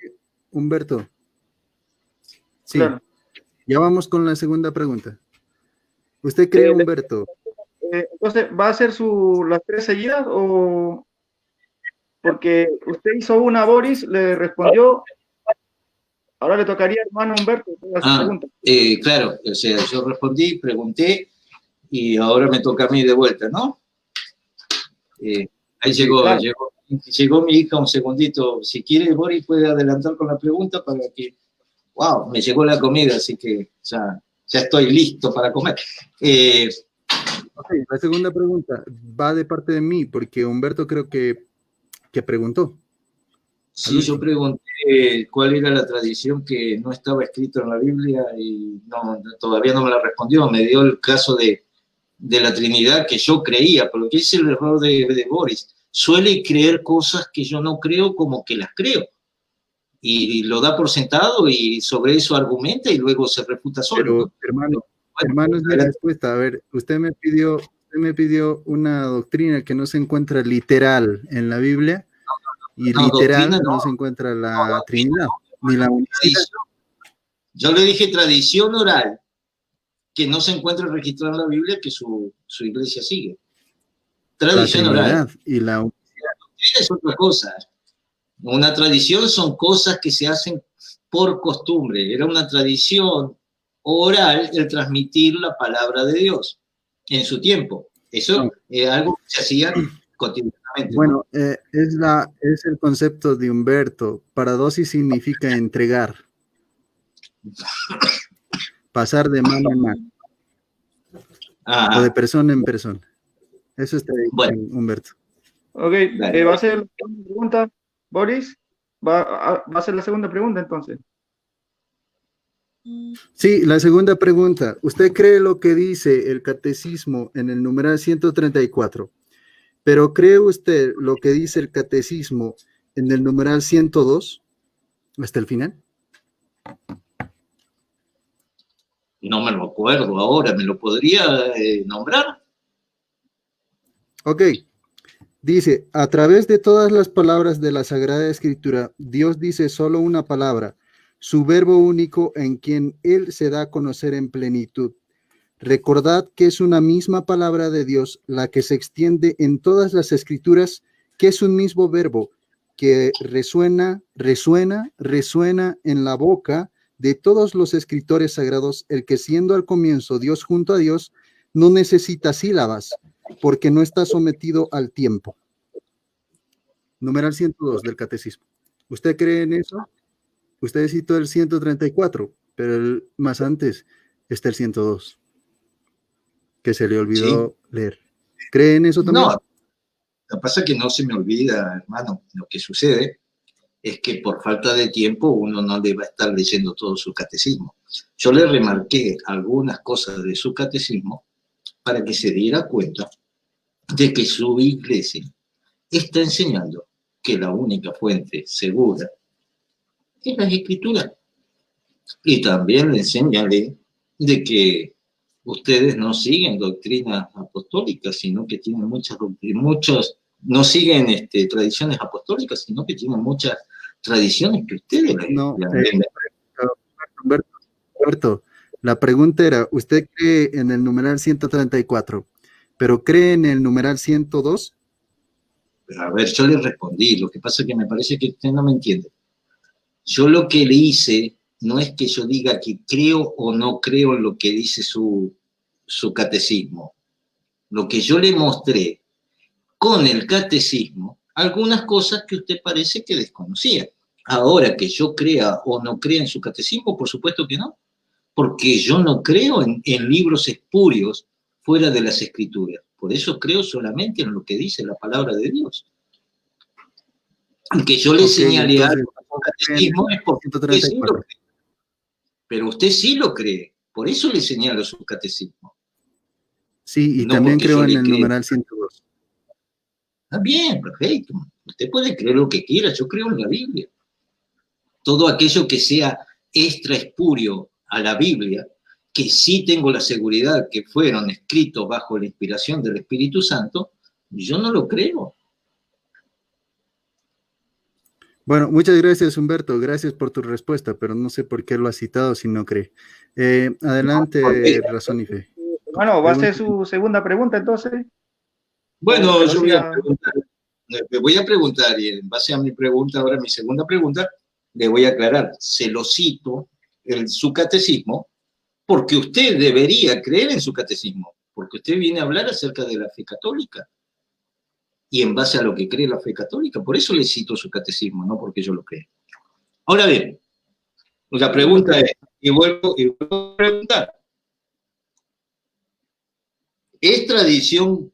Humberto. Sí, claro. Ya vamos con la segunda pregunta. ¿Usted cree, Humberto? Entonces, ¿va a hacer las tres seguidas o...? Porque usted hizo una, Boris, le respondió, ahora le tocaría al hermano Humberto hacer pregunta. Claro, o sea, yo respondí, pregunté, y ahora me toca a mí de vuelta, ¿no? Ahí llegó, claro. llegó mi hija un segundito. Si quiere, Boris puede adelantar con la pregunta para que... ¡Wow! Me llegó la comida, así que ya estoy listo para comer. Okay, la segunda pregunta va de parte de mí, porque Humberto creo que preguntó. Sí, yo pregunté cuál era la tradición que no estaba escrita en la Biblia y todavía no me la respondió. Me dio el caso de la Trinidad que yo creía, pero que es el error de Boris. Suele creer cosas que yo no creo como que las creo. Y lo da por sentado y sobre eso argumenta y luego se refuta solo. Pero, ¿no? Hermano, es mi respuesta. A ver, usted me pidió una doctrina que no se encuentra literal en la Biblia. Y literal no se encuentra la Trinidad, ni la unidad. Yo le dije tradición oral, que no se encuentra registrada en la Biblia, que su iglesia sigue. Tradición oral. Y la unidad es otra cosa. Una tradición son cosas que se hacen por costumbre. Era una tradición oral el transmitir la palabra de Dios en su tiempo. Eso es algo que se hacía cotidianamente. Bueno, es el concepto de Humberto. Paradosis significa entregar. Pasar de mano en mano. O de persona en persona. Eso está bien, Humberto. Ok, ¿va a ser la segunda pregunta, Boris? ¿Va a ser la segunda pregunta entonces? Sí, la segunda pregunta. ¿Usted cree lo que dice el catecismo en el numeral 134? Pero ¿cree usted lo que dice el catecismo en el numeral 102 hasta el final? No me lo acuerdo ahora, ¿me lo podría nombrar? Ok, dice, a través de todas las palabras de la Sagrada Escritura, Dios dice solo una palabra, su verbo único en quien Él se da a conocer en plenitud. Recordad que es una misma palabra de Dios la que se extiende en todas las escrituras, que es un mismo verbo que resuena en la boca de todos los escritores sagrados, el que siendo al comienzo Dios junto a Dios, no necesita sílabas, porque no está sometido al tiempo. Numeral 102 del Catecismo. ¿Usted cree en eso? Usted citó el 134, pero más antes está el 102, que se le olvidó leer. ¿Cree en eso también? No, lo que pasa es que no se me olvida, hermano. Lo que sucede es que por falta de tiempo uno no le va a estar leyendo todo su catecismo. Yo le remarqué algunas cosas de su catecismo para que se diera cuenta de que su iglesia está enseñando que la única fuente segura es la Escritura. Y también le enseñaré de que ustedes no siguen doctrinas apostólicas, sino que tienen no siguen tradiciones apostólicas, sino que tienen muchas tradiciones que ustedes No, Humberto, la pregunta era, ¿usted cree en el numeral 134, pero cree en el numeral 102? A ver, yo le respondí, lo que pasa es que me parece que usted no me entiende. Yo lo que le hice no es que yo diga que creo o no creo en lo que dice su catecismo. Lo que yo le mostré con el catecismo, algunas cosas que usted parece que desconocía. Ahora, que yo crea o no crea en su catecismo, por supuesto que no, porque yo no creo en libros espurios fuera de las Escrituras. Por eso creo solamente en lo que dice la palabra de Dios. Que yo le señalé algo al catecismo es porque usted sí lo cree. Pero usted sí lo cree, por eso le señalo su catecismo. Sí, y no también creo en el numeral 102. Ah, bien, perfecto. Usted puede creer lo que quiera, yo creo en la Biblia. Todo aquello que sea extra espurio a la Biblia, que sí tengo la seguridad que fueron escritos bajo la inspiración del Espíritu Santo, yo no lo creo. Bueno, muchas gracias, Humberto. Gracias por tu respuesta, pero no sé por qué lo ha citado si no cree. Adelante, Razón y Fe. Bueno, ¿va a ser su segunda pregunta entonces? Bueno, yo voy a preguntar, y en base a mi pregunta, ahora mi segunda pregunta, le voy a aclarar. Se lo cito en su catecismo, porque usted debería creer en su catecismo, porque usted viene a hablar acerca de la fe católica. Y en base a lo que cree la fe católica, por eso le cito su catecismo, no porque yo lo creo. Ahora bien, la pregunta es, y vuelvo a preguntar, ¿es tradición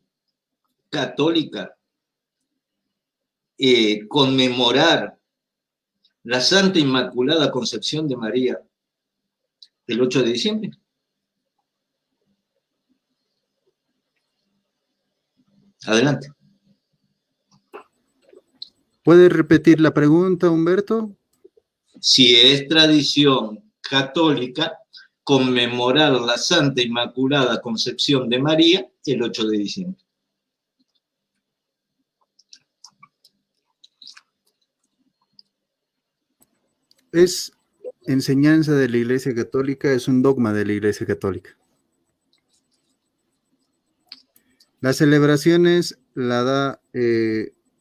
católica conmemorar la Santa Inmaculada Concepción de María el 8 de diciembre? Adelante. ¿Puede repetir la pregunta, Humberto? Si es tradición católica conmemorar la Santa Inmaculada Concepción de María el 8 de diciembre. Es enseñanza de la Iglesia Católica, es un dogma de la Iglesia Católica. Las celebraciones la da,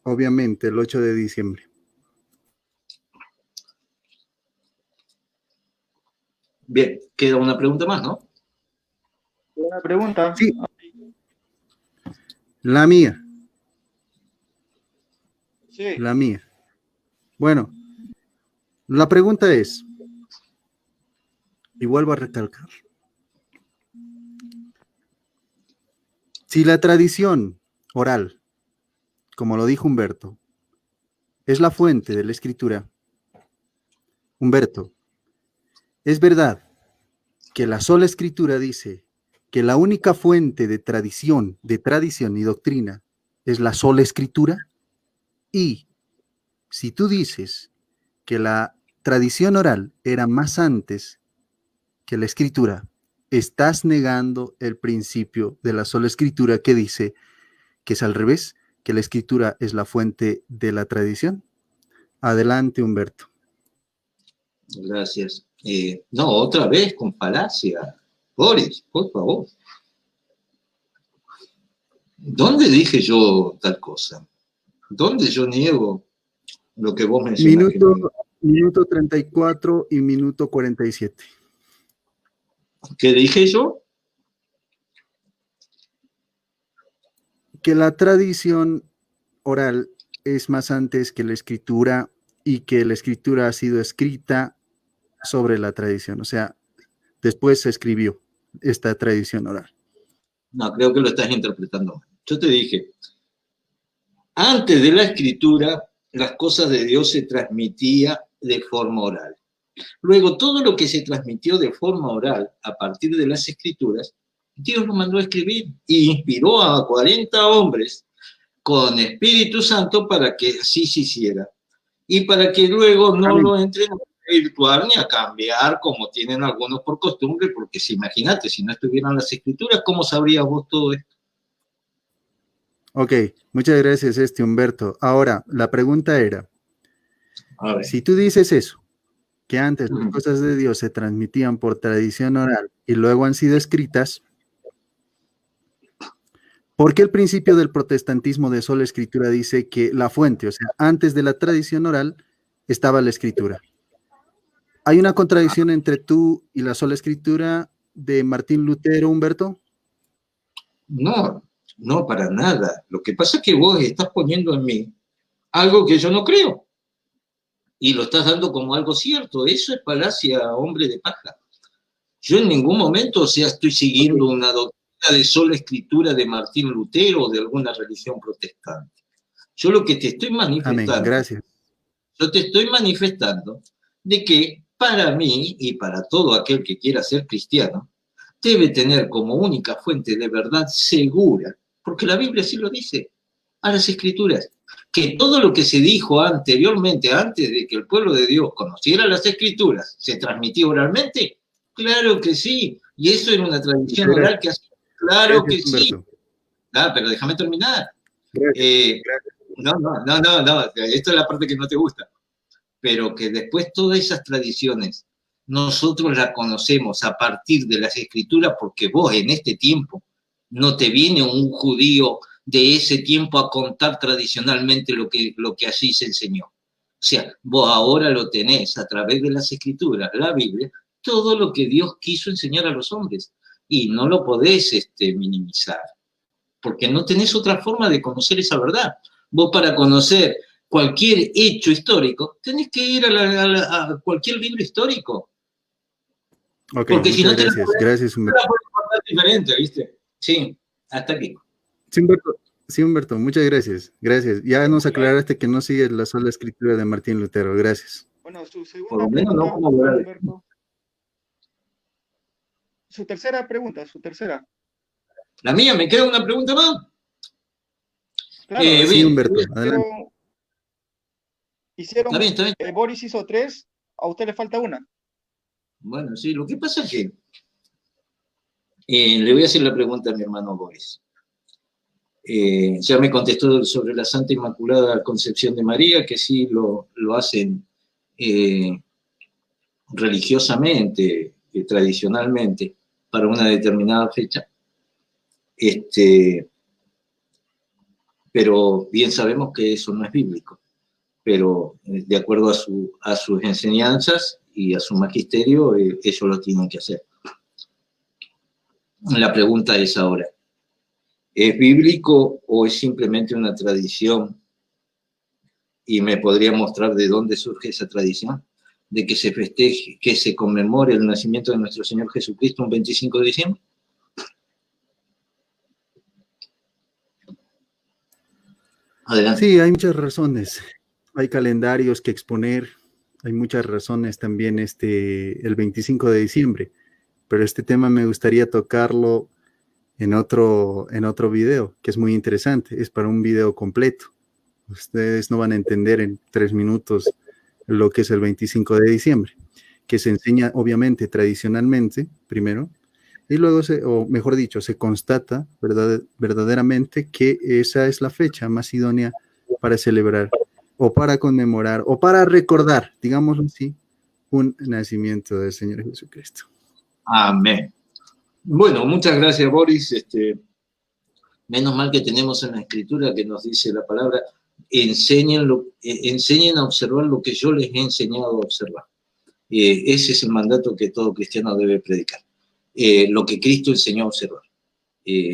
obviamente, el 8 de diciembre. Bien, queda una pregunta más, ¿no? ¿Una pregunta? Sí. La mía. Sí. La mía. Bueno, la pregunta es, y vuelvo a recalcar, si la tradición oral, como lo dijo Humberto, es la fuente de la escritura, Humberto, es verdad que la sola escritura dice que la única fuente de tradición y doctrina es la sola escritura, y si tú dices que la tradición oral era más antes que la escritura, estás negando el principio de la sola escritura que dice que es al revés, que la escritura es la fuente de la tradición. Adelante, Humberto. Gracias. No, otra vez con falacia. Boris, por favor. ¿Dónde dije yo tal cosa? ¿Dónde yo niego lo que vos mencionaste? Minuto 34 y minuto 47. ¿Qué dije yo? que la tradición oral es más antes que la escritura y que la escritura ha sido escrita sobre la tradición, o sea, después se escribió esta tradición oral. No, creo que lo estás interpretando mal. Yo te dije, antes de la escritura, las cosas de Dios se transmitía de forma oral. Luego, todo lo que se transmitió de forma oral a partir de las escrituras, Dios lo mandó a escribir y inspiró a 40 hombres con Espíritu Santo para que así se hiciera. Y para que luego no Amén. lo entren a virtuar ni a cambiar como tienen algunos por costumbre, porque si imagínate, si no estuvieran las escrituras, ¿cómo sabrías vos todo esto? Ok, muchas gracias, Humberto. Ahora, la pregunta era, A ver. si tú dices eso, que antes las cosas de Dios se transmitían por tradición oral y luego han sido escritas, ¿por qué el principio del protestantismo de sola escritura dice que la fuente, o sea, antes de la tradición oral, estaba la escritura? ¿Hay una contradicción entre tú y la sola escritura de Martín Lutero, Humberto? No, no, para nada. Lo que pasa es que vos estás poniendo en mí algo que yo no creo. Y lo estás dando como algo cierto. Eso es falacia, hombre de paja. Yo en ningún momento, o sea, estoy siguiendo una doctrina de sola escritura de Martín Lutero o de alguna religión protestante. Yo lo que te estoy manifestando, Amén, gracias. yo te estoy manifestando de que para mí y para todo aquel que quiera ser cristiano, debe tener como única fuente de verdad segura, porque la Biblia sí lo dice, a las Escrituras, que todo lo que se dijo anteriormente, antes de que el pueblo de Dios conociera las Escrituras, se transmitió oralmente. Claro que sí, y eso era una tradición oral que hace. Claro que sí. Ah, pero déjame terminar. No, esto es la parte que no te gusta. Pero que después todas esas tradiciones nosotros las conocemos a partir de las escrituras, porque vos en este tiempo no te viene un judío de ese tiempo a contar tradicionalmente lo que allí se enseñó. O sea, vos ahora lo tenés a través de las escrituras, la Biblia, todo lo que Dios quiso enseñar a los hombres. Y no lo podés minimizar, porque no tenés otra forma de conocer esa verdad. Vos para conocer cualquier hecho histórico, tenés que ir a cualquier libro histórico. Ok, porque si no te gracias. Gracias, Humberto. Diferente, ¿viste? Sí, hasta aquí. Sí, Humberto, muchas gracias. Gracias. Ya nos aclaraste que no sigue la sola escritura de Martín Lutero. Gracias. Bueno, su segunda Por lo menos pregunta, no como moral. Humberto. Su tercera pregunta. La mía, ¿me queda una pregunta más? Claro, sí, bien. Humberto, adelante. Hicieron, Está bien. Boris hizo 3, a usted le falta una. Bueno, sí, lo que pasa es que le voy a hacer la pregunta a mi hermano Boris. Ya me contestó sobre la Santa Inmaculada Concepción de María, que sí lo hacen religiosamente, tradicionalmente, para una determinada fecha. Pero bien sabemos que eso no es bíblico. Pero de acuerdo a sus enseñanzas y a su magisterio, ellos lo tienen que hacer. La pregunta es ahora, ¿es bíblico o es simplemente una tradición? Y me podría mostrar de dónde surge esa tradición, de que se festeje, que se conmemore el nacimiento de nuestro Señor Jesucristo un 25 de diciembre. Adelante. Sí, hay muchas razones. Hay calendarios que exponer, hay muchas razones también el 25 de diciembre, pero este tema me gustaría tocarlo en otro video, que es muy interesante, es para un video completo. Ustedes no van a entender en 3 minutos lo que es el 25 de diciembre, que se enseña obviamente tradicionalmente primero, y luego, o mejor dicho, se constata verdaderamente que esa es la fecha más idónea para celebrar, o para conmemorar, o para recordar, digámoslo así, un nacimiento del Señor Jesucristo. Amén. Bueno, muchas gracias, Boris. Menos mal que tenemos en la Escritura que nos dice la palabra, enseñen a observar lo que yo les he enseñado a observar. Ese es el mandato que todo cristiano debe predicar. Lo que Cristo enseñó a observar.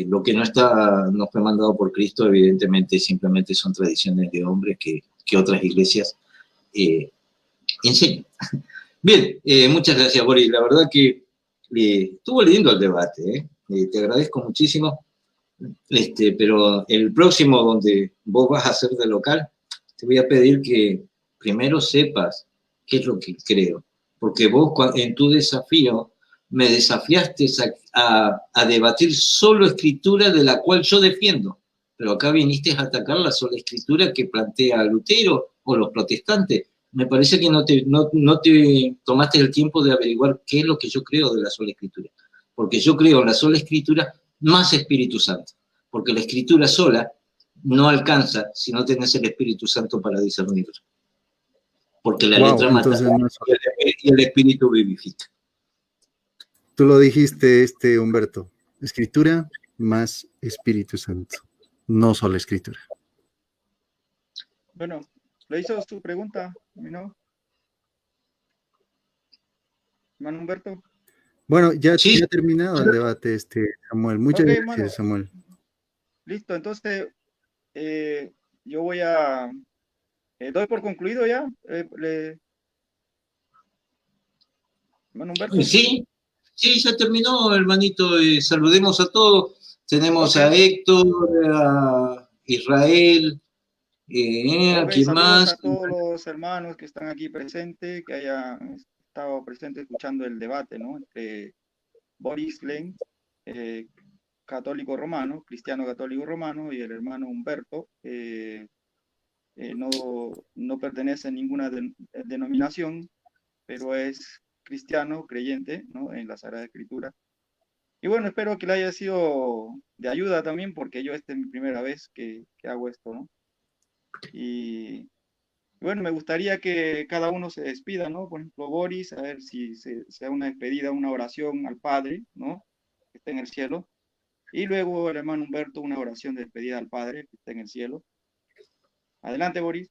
Lo que no fue mandado por Cristo, evidentemente, simplemente son tradiciones de hombres que otras iglesias enseñan. Bien, muchas gracias, Boris. La verdad que estuvo lindo el debate, te agradezco muchísimo. Pero el próximo, donde vos vas a hacer de local, te voy a pedir que primero sepas qué es lo que creo. Porque vos, en tu desafío, me desafiaste a debatir solo escritura de la cual yo defiendo. Pero acá viniste a atacar la sola escritura que plantea Lutero o los protestantes. Me parece que no te tomaste el tiempo de averiguar qué es lo que yo creo de la sola escritura. Porque yo creo en la sola escritura más Espíritu Santo. Porque la escritura sola no alcanza si no tenés el Espíritu Santo para discernirlo. Porque la letra mata y el Espíritu vivifica. Tú lo dijiste, Humberto. Escritura más Espíritu Santo. No solo escritura. Bueno, le hizo su pregunta, ¿no? Hermano Humberto. Bueno, ya ha terminado el debate, Samuel. Muchas gracias, mano. Samuel. Listo, entonces yo voy a... doy por concluido ya. Hermano Humberto. Sí, ya terminó, hermanito. Saludemos a todos. Tenemos a Héctor, a Israel, ¿a quién más? A todos los hermanos que están aquí presentes, que hayan estado presentes escuchando el debate, ¿no? Entre Boris Glenn, católico romano, cristiano católico romano, y el hermano Humberto, no pertenece a ninguna denominación, pero es cristiano, creyente, ¿no? En la Sagrada Escritura. Y bueno, espero que le haya sido de ayuda también, porque yo esta es mi primera vez que hago esto, ¿no? Y bueno, me gustaría que cada uno se despida, ¿no? Por ejemplo, Boris, a ver si sea una despedida, una oración al Padre, ¿no? Que está en el cielo. Y luego el hermano Humberto, una oración de despedida al Padre, que está en el cielo. Adelante, Boris.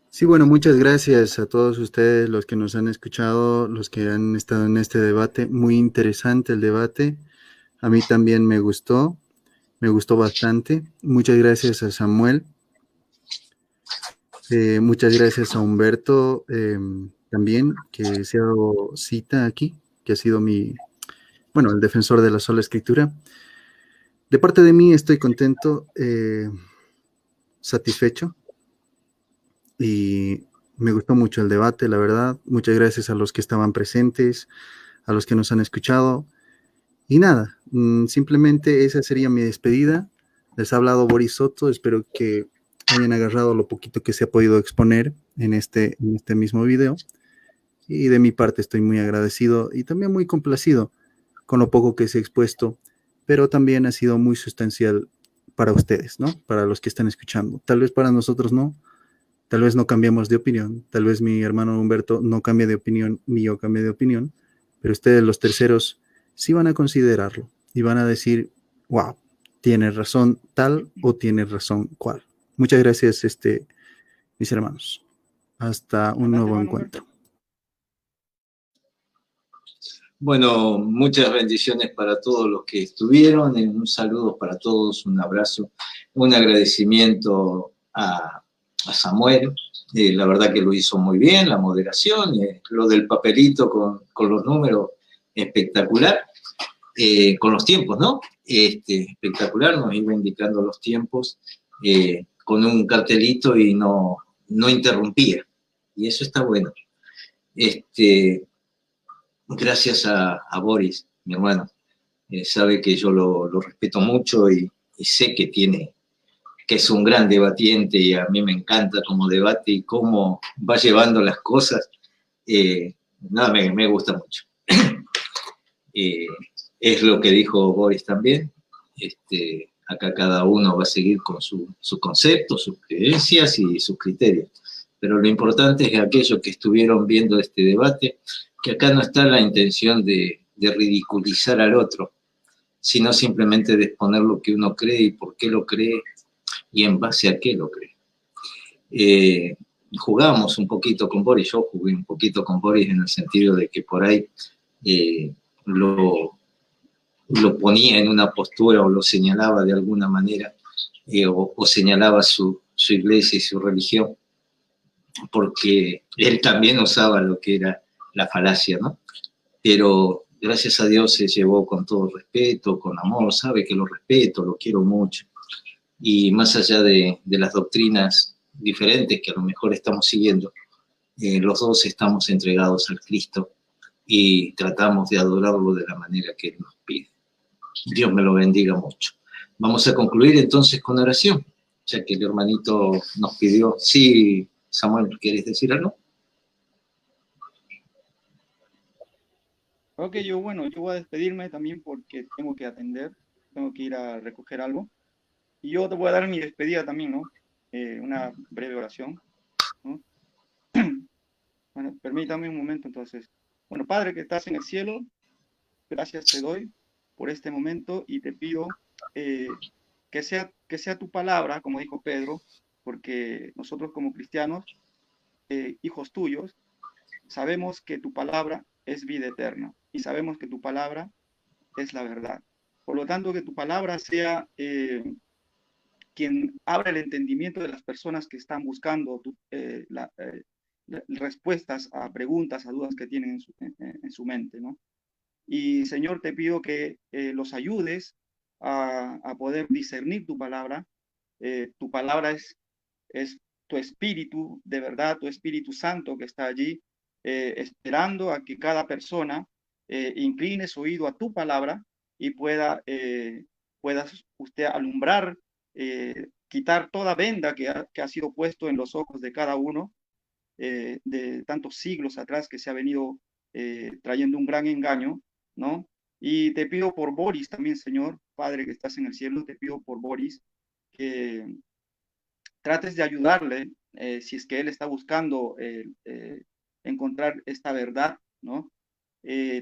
Sí, bueno, muchas gracias a todos ustedes, los que nos han escuchado, los que han estado en este debate. Muy interesante el debate. A mí también me gustó bastante. Muchas gracias a Samuel. Muchas gracias a Humberto también, que se ha dado cita aquí, que ha sido el defensor de la sola escritura. De parte de mí estoy contento, satisfecho, y me gustó mucho el debate, la verdad. Muchas gracias a los que estaban presentes, a los que nos han escuchado. Y nada, simplemente esa sería mi despedida. Les ha hablado Boris Soto. Espero que hayan agarrado lo poquito que se ha podido exponer en este mismo video. Y de mi parte estoy muy agradecido y también muy complacido con lo poco que se ha expuesto, pero también ha sido muy sustancial para ustedes, ¿no? Para los que están escuchando. Tal vez para nosotros no. Tal vez no cambiemos de opinión, tal vez mi hermano Humberto no cambie de opinión, ni yo cambie de opinión, pero ustedes, los terceros, sí van a considerarlo y van a decir, wow, tiene razón tal o tiene razón cual. Muchas gracias, mis hermanos. Hasta un nuevo encuentro. Bueno, muchas bendiciones para todos los que estuvieron, un saludo para todos, un abrazo, un agradecimiento a Samuel, la verdad que lo hizo muy bien, la moderación, lo del papelito con los números, espectacular, con los tiempos, ¿no? Espectacular, nos iba indicando los tiempos con un cartelito y no interrumpía, y eso está bueno. Gracias a Boris, mi hermano, sabe que yo lo respeto mucho y sé que es un gran debatiente y a mí me encanta cómo debate y cómo va llevando las cosas. Me gusta mucho. Es lo que dijo Boris también. Acá cada uno va a seguir con su concepto, sus creencias y sus criterios. Pero lo importante es aquellos que estuvieron viendo este debate, que acá no está la intención de ridiculizar al otro, sino simplemente de exponer lo que uno cree y por qué lo cree y en base a qué lo cree. Jugamos un poquito con Boris, yo jugué un poquito con Boris en el sentido de que por ahí lo ponía en una postura o lo señalaba de alguna manera, o señalaba su iglesia y su religión, porque él también usaba lo que era la falacia, ¿no? Pero gracias a Dios se llevó con todo respeto, con amor, sabe que lo respeto, lo quiero mucho. Y más allá de las doctrinas diferentes que a lo mejor estamos siguiendo, los dos estamos entregados al Cristo y tratamos de adorarlo de la manera que Él nos pide. Dios me lo bendiga mucho. Vamos a concluir entonces con oración, ya que el hermanito nos pidió. Sí, Samuel, ¿quieres decir algo? Ok, yo voy a despedirme también porque tengo que atender, tengo que ir a recoger algo. Y yo te voy a dar mi despedida también, ¿no? Una breve oración, ¿no? Bueno, permítame un momento entonces. Bueno, Padre que estás en el cielo, gracias te doy por este momento y te pido que sea tu palabra, como dijo Pedro, porque nosotros como cristianos, hijos tuyos, sabemos que tu palabra es vida eterna y sabemos que tu palabra es la verdad. Por lo tanto, que tu palabra sea quien abra el entendimiento de las personas que están buscando respuestas a preguntas, a dudas que tienen en su mente, ¿no? Y Señor, te pido que los ayudes a poder discernir tu palabra. Tu palabra es tu espíritu, de verdad, tu Espíritu Santo que está allí, esperando a que cada persona incline su oído a tu palabra y pueda usted alumbrar, quitar toda venda que ha sido puesto en los ojos de cada uno de tantos siglos atrás que se ha venido trayendo un gran engaño, ¿no? Y te pido por Boris también, Señor, Padre que estás en el cielo, te pido por Boris que trates de ayudarle si es que él está buscando encontrar esta verdad, ¿no?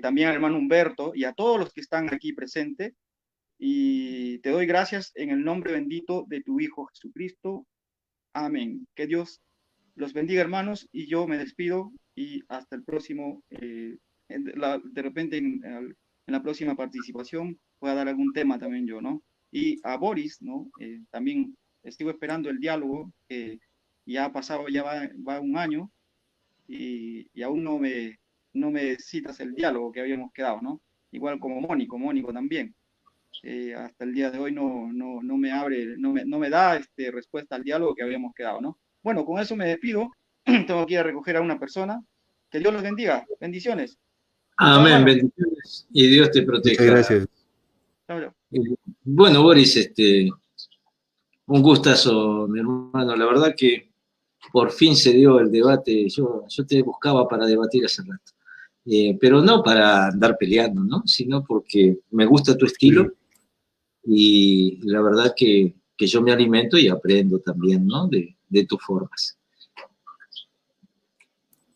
También al hermano Humberto y a todos los que están aquí presentes. Y te doy gracias en el nombre bendito de tu Hijo Jesucristo. Amén. Que Dios los bendiga, hermanos, y yo me despido y hasta el próximo, de repente en la próxima participación pueda dar algún tema también yo, ¿no? Y a Boris, ¿no? También estuve esperando el diálogo, que ya ha pasado, ya va un año y aún no me citas el diálogo que habíamos quedado, ¿no? Igual como Mónico también. Hasta el día de hoy no me abre, no me da respuesta al diálogo que habíamos quedado, ¿no? Bueno, con eso me despido. Tengo que ir a recoger a una persona. Que Dios los bendiga. Bendiciones. Chao, Amén, hermano. bendiciones y Dios te Muchas proteja. gracias. Chao, chao. Bueno, Boris, un gustazo, mi hermano. La verdad que por fin se dio el debate. Yo te buscaba para debatir hace rato. Pero no para andar peleando, ¿no? Sino porque me gusta tu estilo y la verdad que yo me alimento y aprendo también, ¿no? De tus formas.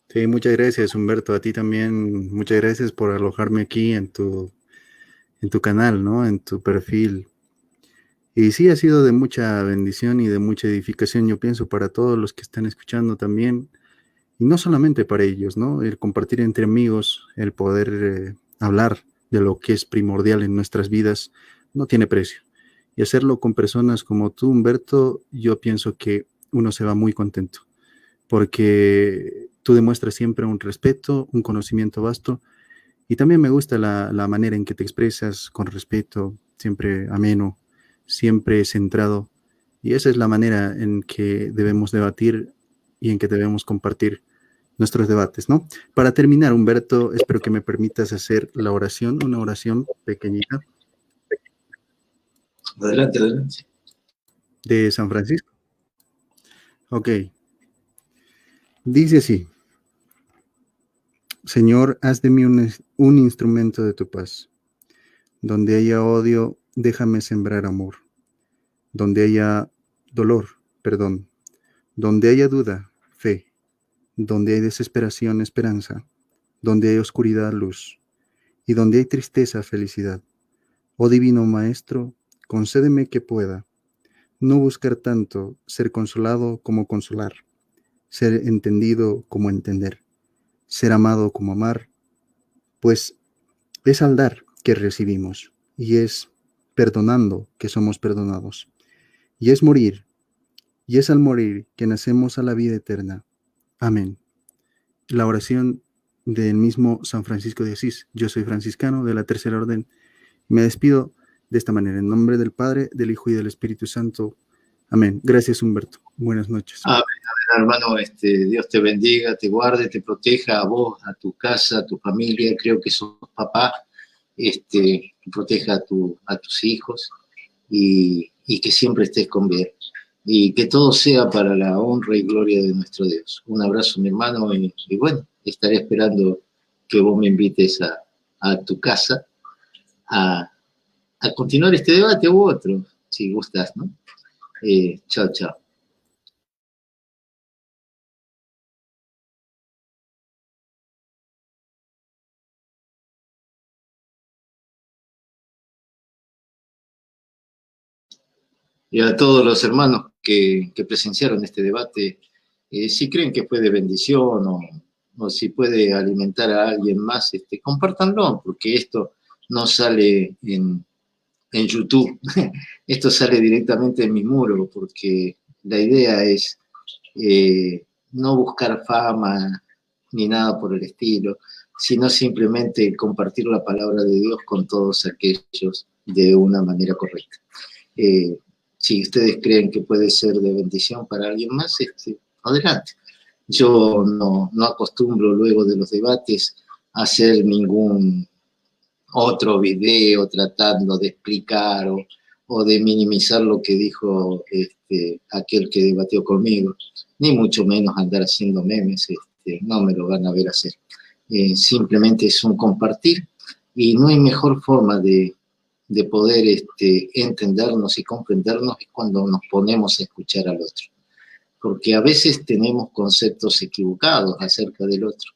Sí, muchas gracias, Humberto. A ti también, muchas gracias por alojarme aquí en tu canal, ¿no? En tu perfil. Y sí, ha sido de mucha bendición y de mucha edificación, yo pienso, para todos los que están escuchando también. Y no solamente para ellos, ¿no? El compartir entre amigos, el poder hablar de lo que es primordial en nuestras vidas, no tiene precio. Y hacerlo con personas como tú, Humberto, yo pienso que uno se va muy contento, porque tú demuestras siempre un respeto, un conocimiento vasto, y también me gusta la manera en que te expresas con respeto, siempre ameno, siempre centrado, y esa es la manera en que debemos debatir y en que debemos compartir nuestros debates, ¿no? Para terminar, Humberto, espero que me permitas hacer la oración, una oración pequeñita Adelante, adelante. de San Francisco. Ok. Dice así: Señor, haz de mí un instrumento de tu paz. Donde haya odio, déjame sembrar amor. Donde haya dolor, perdón. Donde haya duda, fe. Donde hay desesperación, esperanza. Donde hay oscuridad, luz. Y donde hay tristeza, felicidad. Oh Divino Maestro, concédeme que pueda no buscar tanto ser consolado como consolar, ser entendido como entender, ser amado como amar, pues Es al dar que recibimos, y es perdonando que somos perdonados, y es morir, y es al morir que nacemos a la vida eterna. Amén. La oración del mismo San Francisco de Asís. Yo soy franciscano de la Tercera Orden. Me despido de esta manera, en nombre del Padre, del Hijo y del Espíritu Santo. Amén. Gracias, Humberto. Buenas noches. Amén, hermano, Dios te bendiga, te guarde, te proteja a vos, a tu casa, a tu familia. Creo que sos papá, que proteja a tus hijos y que siempre estés con bien. Y que todo sea para la honra y gloria de nuestro Dios. Un abrazo, mi hermano, y bueno, estaré esperando que vos me invites a tu casa a continuar este debate u otro, si gustas, ¿no? Chao, chao. Y a todos los hermanos que presenciaron este debate, si creen que fue de bendición o si puede alimentar a alguien más, compártanlo, porque esto no sale en YouTube, esto sale directamente en mi muro, porque la idea es no buscar fama ni nada por el estilo, sino simplemente compartir la palabra de Dios con todos aquellos de una manera correcta. Si ustedes creen que puede ser de bendición para alguien más, adelante. Yo no acostumbro luego de los debates a hacer ningún otro video tratando de explicar o de minimizar lo que dijo aquel que debatió conmigo, ni mucho menos andar haciendo memes, no me lo van a ver hacer. Simplemente es un compartir y no hay mejor forma de poder entendernos y comprendernos es cuando nos ponemos a escuchar al otro. Porque a veces tenemos conceptos equivocados acerca del otro,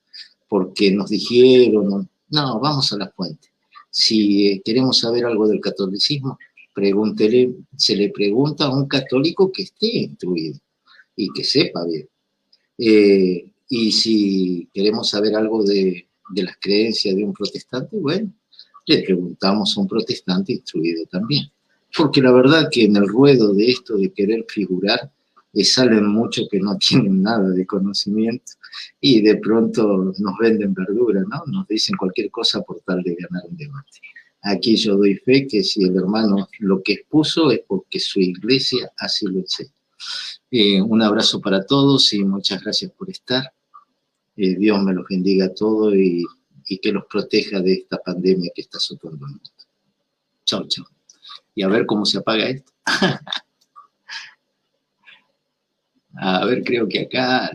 porque nos dijeron, no, vamos a la fuente. Si queremos saber algo del catolicismo, pregúntele, se le pregunta a un católico que esté instruido y que sepa bien. Y si queremos saber algo de las creencias de un protestante, bueno, le preguntamos a un protestante instruido también. Porque la verdad que en el ruedo de esto de querer figurar, salen muchos que no tienen nada de conocimiento y de pronto nos venden verdura, ¿no? Nos dicen cualquier cosa por tal de ganar un debate. Aquí yo doy fe que si el hermano lo que expuso es porque su iglesia así lo enseña. Un abrazo para todos y muchas gracias por estar. Dios me los bendiga a todos y que los proteja de esta pandemia que está azotando el mundo. Chao, chao. Y a ver cómo se apaga esto. A ver, creo que acá